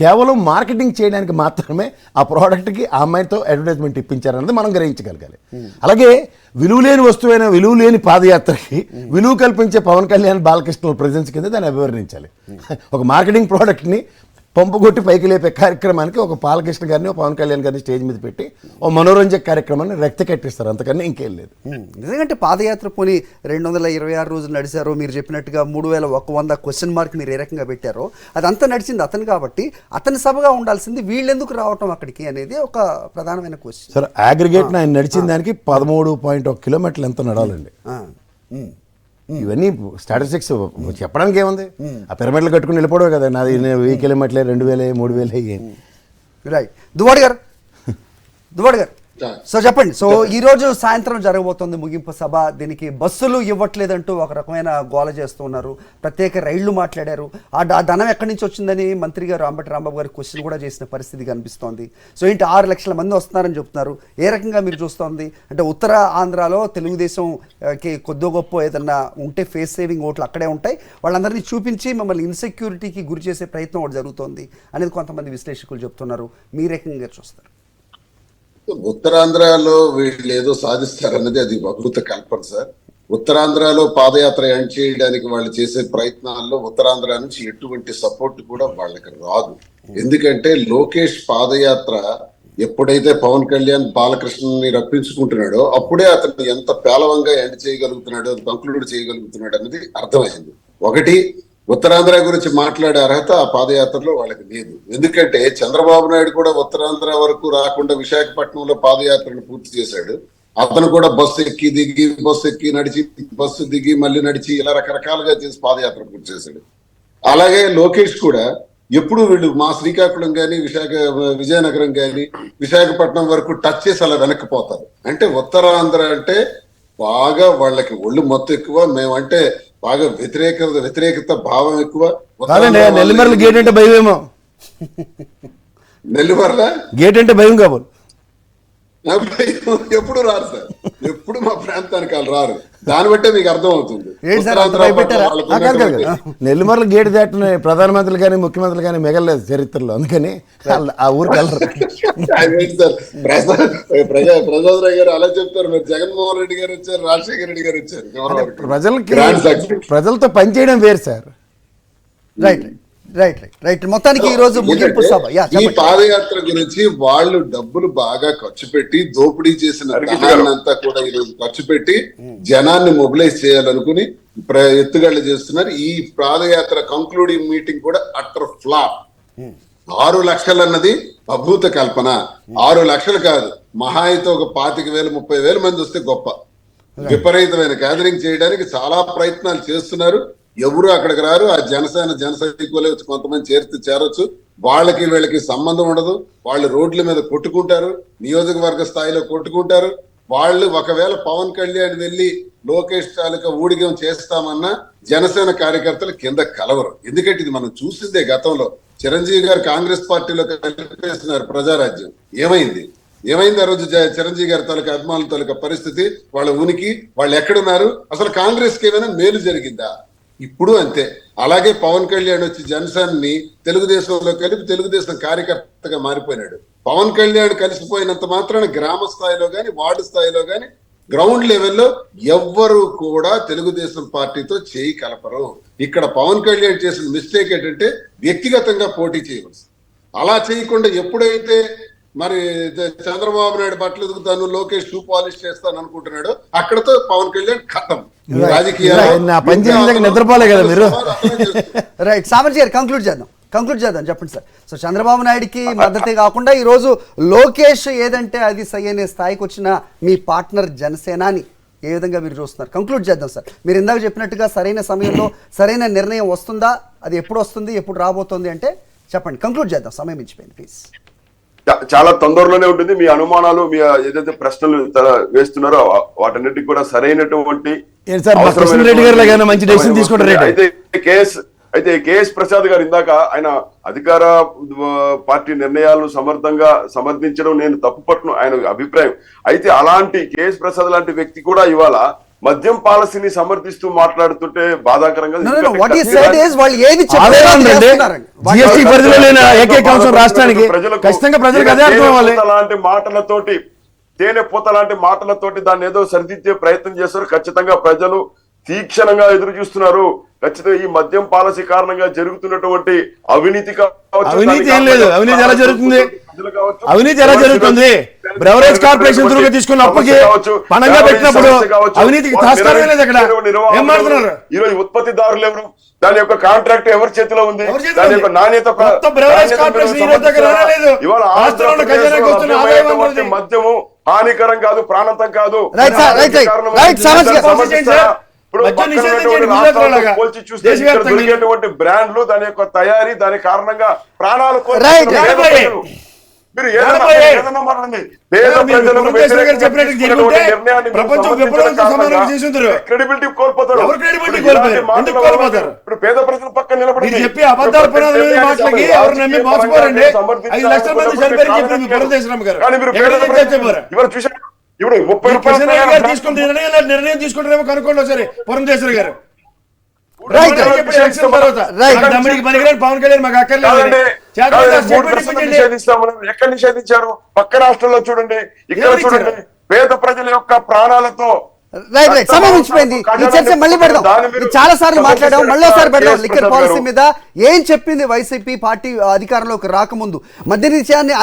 కేవలం మార్కెటింగ్ చేయడానికి మాత్రమే ఆ ప్రోడక్ట్కి ఆ అమ్మాయితో అడ్వర్టైజ్మెంట్ ఇప్పించారన్నది మనం గ్రహించగలగాలి. అలాగే విలువలేని వస్తువైన విలువలేని పాదయాత్రకి విలువ కల్పించే పవన్ కళ్యాణ్ బాలకృష్ణ ప్రెజెన్స్ కింద దాన్ని అభివర్ణించాలి. ఒక మార్కెటింగ్ ప్రోడక్ట్ని పంపుకొట్టి పైకి లేపే కార్యక్రమానికి ఒక బాలకృష్ణ గారిని పవన్ కళ్యాణ్ గారిని స్టేజ్ మీద పెట్టి ఓ మనోరంజక కార్యక్రమాన్ని రెక్త కట్టిస్తారు, అంతకన్నా ఇంకేం లేదు. ఎందుకంటే పాదయాత్ర పోనీ 226 రోజులు నడిచారో మీరు చెప్పినట్టుగా 3,100 క్వశ్చన్ మార్క్ మీరు ఏ రకంగా పెట్టారో అదంతా నడిచింది అతను కాబట్టి అతని సభగా ఉండాల్సింది వీళ్ళెందుకు రావటం అక్కడికి అనేది ఒక ప్రధానమైన క్వశ్చన్. సార్ అగ్రిగేట్ ఆయన నడిచిన దానికి 13.1 కిలోమీటర్లు ఎంత నడాలండి? ఇవన్నీ స్టాటిస్టిక్స్ చెప్పడానికి ఏముంది, ఆ పిరమిడ్లు కట్టుకుని వెళ్ళిపోవడం కదా, నాది 1000 కిలోమీటర్లే 2000 3000 రైట్. దువ్వాడు గారు సో చెప్పండి. సో ఈ రోజు సాయంత్రం జరగబోతోంది ముగింపు సభ. దీనికి బస్సులు ఇవ్వట్లేదంటూ ఒక రకమైన గోల చేస్తూ ఉన్నారు, ప్రత్యేక రైళ్లు మాట్లాడారు. ఆ ధనం ఎక్కడి నుంచి వచ్చిందని మంత్రి గారు అంబటి రాంబాబు గారు క్వశ్చన్ కూడా చేసిన పరిస్థితి కనిపిస్తోంది. సో ఏంటి 6 లక్షల మంది వస్తున్నారని చెప్తున్నారు, ఏ రకంగా మీరు చూస్తోంది? అంటే ఉత్తర ఆంధ్రాలో తెలుగుదేశంకి కొద్ది గొప్ప ఏదన్నా ఉంటే ఫేస్ సేవింగ్ ఓట్లు అక్కడే ఉంటాయి, వాళ్ళందరినీ చూపించి మమ్మల్ని ఇన్సెక్యూరిటీకి గురి చేసే ప్రయత్నం ఒకటి జరుగుతోంది అనేది కొంతమంది విశ్లేషకులు చెప్తున్నారు. మీరు ఏ రకంగా చూస్తారు? ఉత్తరాంధ్రలో వీళ్ళు ఏదో సాధిస్తారన్నది అది అద్భుత కల్పన సార్. ఉత్తరాంధ్రలో పాదయాత్ర ఎండ్ చేయడానికి వాళ్ళు చేసే ప్రయత్నాల్లో ఉత్తరాంధ్ర నుంచి ఎటువంటి సపోర్ట్ కూడా వాళ్ళకి రాదు. ఎందుకంటే లోకేష్ పాదయాత్ర ఎప్పుడైతే పవన్ కళ్యాణ్ బాలకృష్ణని రప్పించుకుంటున్నాడో అప్పుడే అతను ఎంత పేలవంగా ఎండ్ చేయగలుగుతున్నాడో, కంక్లూడ్ చేయగలుగుతున్నాడు అనేది అర్థమైంది. ఒకటి, ఉత్తరాంధ్ర గురించి మాట్లాడే అర్హత ఆ పాదయాత్రలో వాళ్ళకి లేదు. ఎందుకంటే చంద్రబాబు నాయుడు కూడా ఉత్తరాంధ్ర వరకు రాకుండా విశాఖపట్నంలో పాదయాత్రను పూర్తి చేశాడు. అతను కూడా బస్సు ఎక్కి దిగి, బస్సు ఎక్కి నడిచి, బస్సు దిగి మళ్ళీ నడిచి, ఇలా రకరకాలుగా చేసి పాదయాత్ర పూర్తి చేశాడు. అలాగే లోకేష్ కూడా ఎప్పుడు వీళ్ళు మా శ్రీకాకుళం కానీ విజయనగరం కానీ విశాఖపట్నం వరకు టచ్ చేసి అలా వెనక్కిపోతారు. అంటే ఉత్తరాంధ్ర అంటే బాగా వాళ్ళకి ఒళ్ళు మొత్తం ఎక్కువ, మేమంటే బాగా వ్యతిరేకత భావం ఎక్కువ. నెల్లిమర్ల గేట్ అంటే భయమేమో, నెల్లిమర్ల గేట్ అంటే భయం కాబోలు. ఎప్పుడు రారు సార్, ఎప్పుడు మా ప్రాంతానికి వాళ్ళు రారు. దాన్ని బట్టే మీకు అర్థం అవుతుంది. నెల్లిమర్ల గేట్ దాటిన ప్రధానమంత్రులు కానీ ముఖ్యమంత్రులు కానీ మిగలలేదు చరిత్రలో, అందుకని ఆ ఊరికి వెళ్ళరు. ప్రసాదరావు గారు అలా చెప్తారు, మీరు జగన్మోహన్ రెడ్డి గారు వచ్చారు, రాజశేఖర రెడ్డి గారు వచ్చారు. ప్రజలతో పనిచేయడం వేరు సార్. రైట్. మొత్తానికి ఈ రోజు ముగింపు సభ. ఈ పాదయాత్ర గురించి వాళ్ళు డబ్బులు బాగా ఖర్చు పెట్టి దోపిడీ చేసిన ధనాన్నంతా కూడా ఈరోజు ఖర్చు పెట్టి జనాన్ని మొబిలైజ్ చేయాలనుకుని ఎత్తుగడలు చేస్తున్నారు. ఈ పాదయాత్ర కంక్లూడింగ్ మీటింగ్ కూడా అట్టర్ ఫ్లాప్. 6 లక్షలు అన్నది అభూత కల్పన. 6 లక్షలు కాదు, మహా అయితే ఒక 25,000 30,000 మంది వస్తే గొప్ప. విపరీతమైన గ్యాదరింగ్ చేయడానికి చాలా ప్రయత్నాలు చేస్తున్నారు. ఎవరు అక్కడికి రారు. ఆ జన సైనికులే వచ్చి కొంతమంది చేరొచ్చు. వాళ్ళకి వీళ్ళకి సంబంధం ఉండదు. వాళ్ళు రోడ్ల మీద కొట్టుకుంటారు, నియోజకవర్గ స్థాయిలో కొట్టుకుంటారు. వాళ్ళు ఒకవేళ పవన్ కళ్యాణ్ వెళ్ళి లోకేష్ తాలూకా ఊడిగం చేస్తామన్నా జనసేన కార్యకర్తలు కింద కలవరు. ఎందుకంటే ఇది మనం చూసిందే గతంలో. చిరంజీవి గారు కాంగ్రెస్ పార్టీలో కలిపేస్తున్నారు ప్రజారాజ్యం. ఏమైంది ఆ రోజు చిరంజీవి గారి తాలూకా అభిమానుల తాలూకా పరిస్థితి, వాళ్ళ ఉనికి, వాళ్ళు ఎక్కడున్నారు? అసలు కాంగ్రెస్ కి ఏమైనా మేలు జరిగిందా? ఇప్పుడు అంతే. అలాగే పవన్ కళ్యాణ్ వచ్చి జనసేనని తెలుగుదేశంలో కలిపి తెలుగుదేశం కార్యకర్తగా మారిపోయినాడు. పవన్ కళ్యాణ్ కలిసిపోయినంత మాత్రాన గ్రామ స్థాయిలో గాని, వార్డు స్థాయిలో గాని, గ్రౌండ్ లెవెల్లో ఎవ్వరు కూడా తెలుగుదేశం పార్టీతో చేయి కలపరు. ఇక్కడ పవన్ కళ్యాణ్ చేసిన మిస్టేక్ ఏంటంటే వ్యక్తిగతంగా పోటీ చేయవలసి. అలా చేయకుండా ఎప్పుడైతే మరి చంద్రబాబు నాయుడు బట్టలు ఎదుగుతాను, లోకేష్ షూ పాలిష్ చేస్తాను అనుకుంటున్నాడు, అక్కడతో పవన్ కళ్యాణ్ ఖతం. నిద్రపోలే కదా మీరు. రైట్. సామర్జీ గారు కంక్లూడ్ చేద్దాం చెప్పండి సార్. సో చంద్రబాబు నాయుడుకి మద్దతే కాకుండా ఈరోజు లోకేష్ ఏదంటే అది సరైన స్థాయికి వచ్చిన మీ పార్ట్నర్ జనసేనాని ఏ విధంగా మీరు చూస్తున్నారు? కంక్లూడ్ చేద్దాం సార్. మీరు ఇందాక చెప్పినట్టుగా సరైన సమయంలో సరైన నిర్ణయం వస్తుందా, అది ఎప్పుడు వస్తుంది, ఎప్పుడు రాబోతుంది అంటే చెప్పండి. కంక్లూడ్ చేద్దాం, సమయం ఇచ్చిపోయింది ప్లీజ్. చాలా తొందరలోనే ఉంటుంది. మీ అనుమానాలు, మీ ఏదైతే ప్రశ్నలు వేస్తున్నారో వాటన్నిటికి కూడా సరైనటువంటి అయితే కేఎస్ ప్రసాద్ గారు ఇందాక ఆయన అధికార పార్టీ నిర్ణయాలను సమర్థించడం నేను తప్పుపట్టును ఆయన అభిప్రాయం. అయితే అలాంటి కేఎస్ ప్రసాద్ లాంటి వ్యక్తి కూడా ఇవాళ మద్యం పాలసీని సమర్థిస్తూ మాట్లాడుతుంటే బాధాకరంగా మాటలతోటి తేనె పూత లాంటి మాటలతోటి దాన్ని ఏదో సరిదిద్దే ప్రయత్నం చేస్తారు. ఖచ్చితంగా ప్రజలు తీక్షణంగా ఎదురు చూస్తున్నారు. ఖచ్చితంగా ఈ మద్యం పాలసీ కారణంగా జరుగుతున్నటువంటి అవినీతి అవినీతి ఏం లేదు. అవినీతి ఎలా జరుగుతుంది? అవినీతి ఎలా జరుగుతుంది? బ్రెవరేజ్ కార్పొరేషన్ త్రూగా తీసుకున్న అప్పుకి పణంగా పెట్టినప్పుడు అవినీతికి తాస్కారమే లేదు. అక్కడ ఏం మాట్లాడుతున్నారు? ఈ రోజు ఉత్పత్తిదారులు ఎవరు? దాని యొక్క కాంట్రాక్ట్ ఎవరి చేతిలో ఉంది? దాని యొక్క నాణ్యత మద్యము హానికరం కాదు, ప్రాణంతం కాదు. ఇప్పుడు మద్యం పక్కన నిషేధించండి, ఉన్నటువంటి గుజరాత్లో రాష్ట్రాలతో లాగా. పోల్చి చూస్తే ఇక్కడ దేశవ్యాప్తంగా. దొరికేటువంటి బ్రాండ్లు, దాని యొక్క తయారీ, దాని కారణంగా ప్రాణాలు Right. మీరు నలభై. ఏదైనా మాట్లాడండి. పేద మీరు ప్రజలను పురంధేశ్వరి గారు చెప్పినట్టు వ్యతిరేకించినటువంటి జరుగుతే నిర్ణయాన్ని మీరు ప్రపంచం సమర్థించడం విప్లవంతో కారణంగా సమానం చేసి ఉంటారు. క్రెడిబిలిటీ కోల్పోతారు. ఎవరు credibility ఇప్పుడు ఇలాంటి కోల్పోయారు? మాటల ఎందుకు వల్ల కోల్పోతారు? ఇప్పుడు పేద ప్రజల పక్కన నిలబడండి. మీరు చెప్పి అబద్ధాల పునాదుల మాటలకి ఎవరు నమ్మి మోసపోరండి. 5 లక్షల మంది చనిపోయారని చెప్పింది మీ పురంధేశ్వరమ్మ గారు. కానీ మీరు పేద ఎక్కడైతే ప్రజలు చెప్పారు? ఇవాళ చూశారు. ఇప్పుడు 30 కిషన్ రెడ్డి గారు రూపాయలు తీసుకుంటే నిర్ణయం తీసుకుంటారేమో కనుక్కోండి ఒకసారి పురంధేశ్వరి గారు. Right. చెప్పండి ఎలక్షన్ తర్వాత. Right. నాకు దమ్ముడికి పనికిరాని పవన్ కళ్యాణ్ మాకు అక్కర్లేదు. కాదండి. చేతనైతే కాదండి. ఆ statement 3% ఇప్పించండి. నిషేధిస్తామన్నారు. ఎక్కడ నిషేధించారు? పక్క రాష్ట్రంలో చూడండి, ఇక్కడ ఎవరు ఇచ్చారు? చూడండి. పేద ప్రజల యొక్క ప్రాణాలతో రైట్ రైట్ సమయం మించిపోయింది. ఈ చర్చ మళ్ళీ పెడదాం. ఇది చాలా సార్లు మాట్లాడాం, మళ్ళీ ఒకసారి పెడదాం. లిక్కర్ పాలసీ మీద ఏం చెప్పింది వైసీపీ పార్టీ అధికారంలోకి రాకముందు? మద్య నిషేధాన్ని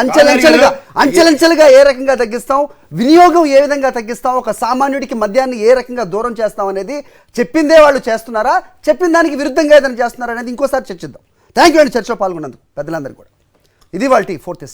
అంచెలంచెలుగా ఏ రకంగా తగ్గిస్తాం, వినియోగం ఏ విధంగా తగ్గిస్తాం, ఒక సామాన్యుడికి మద్యాన్ని ఏ రకంగా దూరం చేస్తాం అనేది చెప్పిందే వాళ్ళు చేస్తున్నారా, చెప్పిన దానికి విరుద్ధంగా ఏదైనా చేస్తున్నారా అనేది ఇంకోసారి చర్చిద్దాం. థ్యాంక్ యూ అండి చర్చలో పాల్గొన్నందుకు పెద్దలందరూ కూడా. ఇది వాళ్ళ 4th ఎస్టేట్.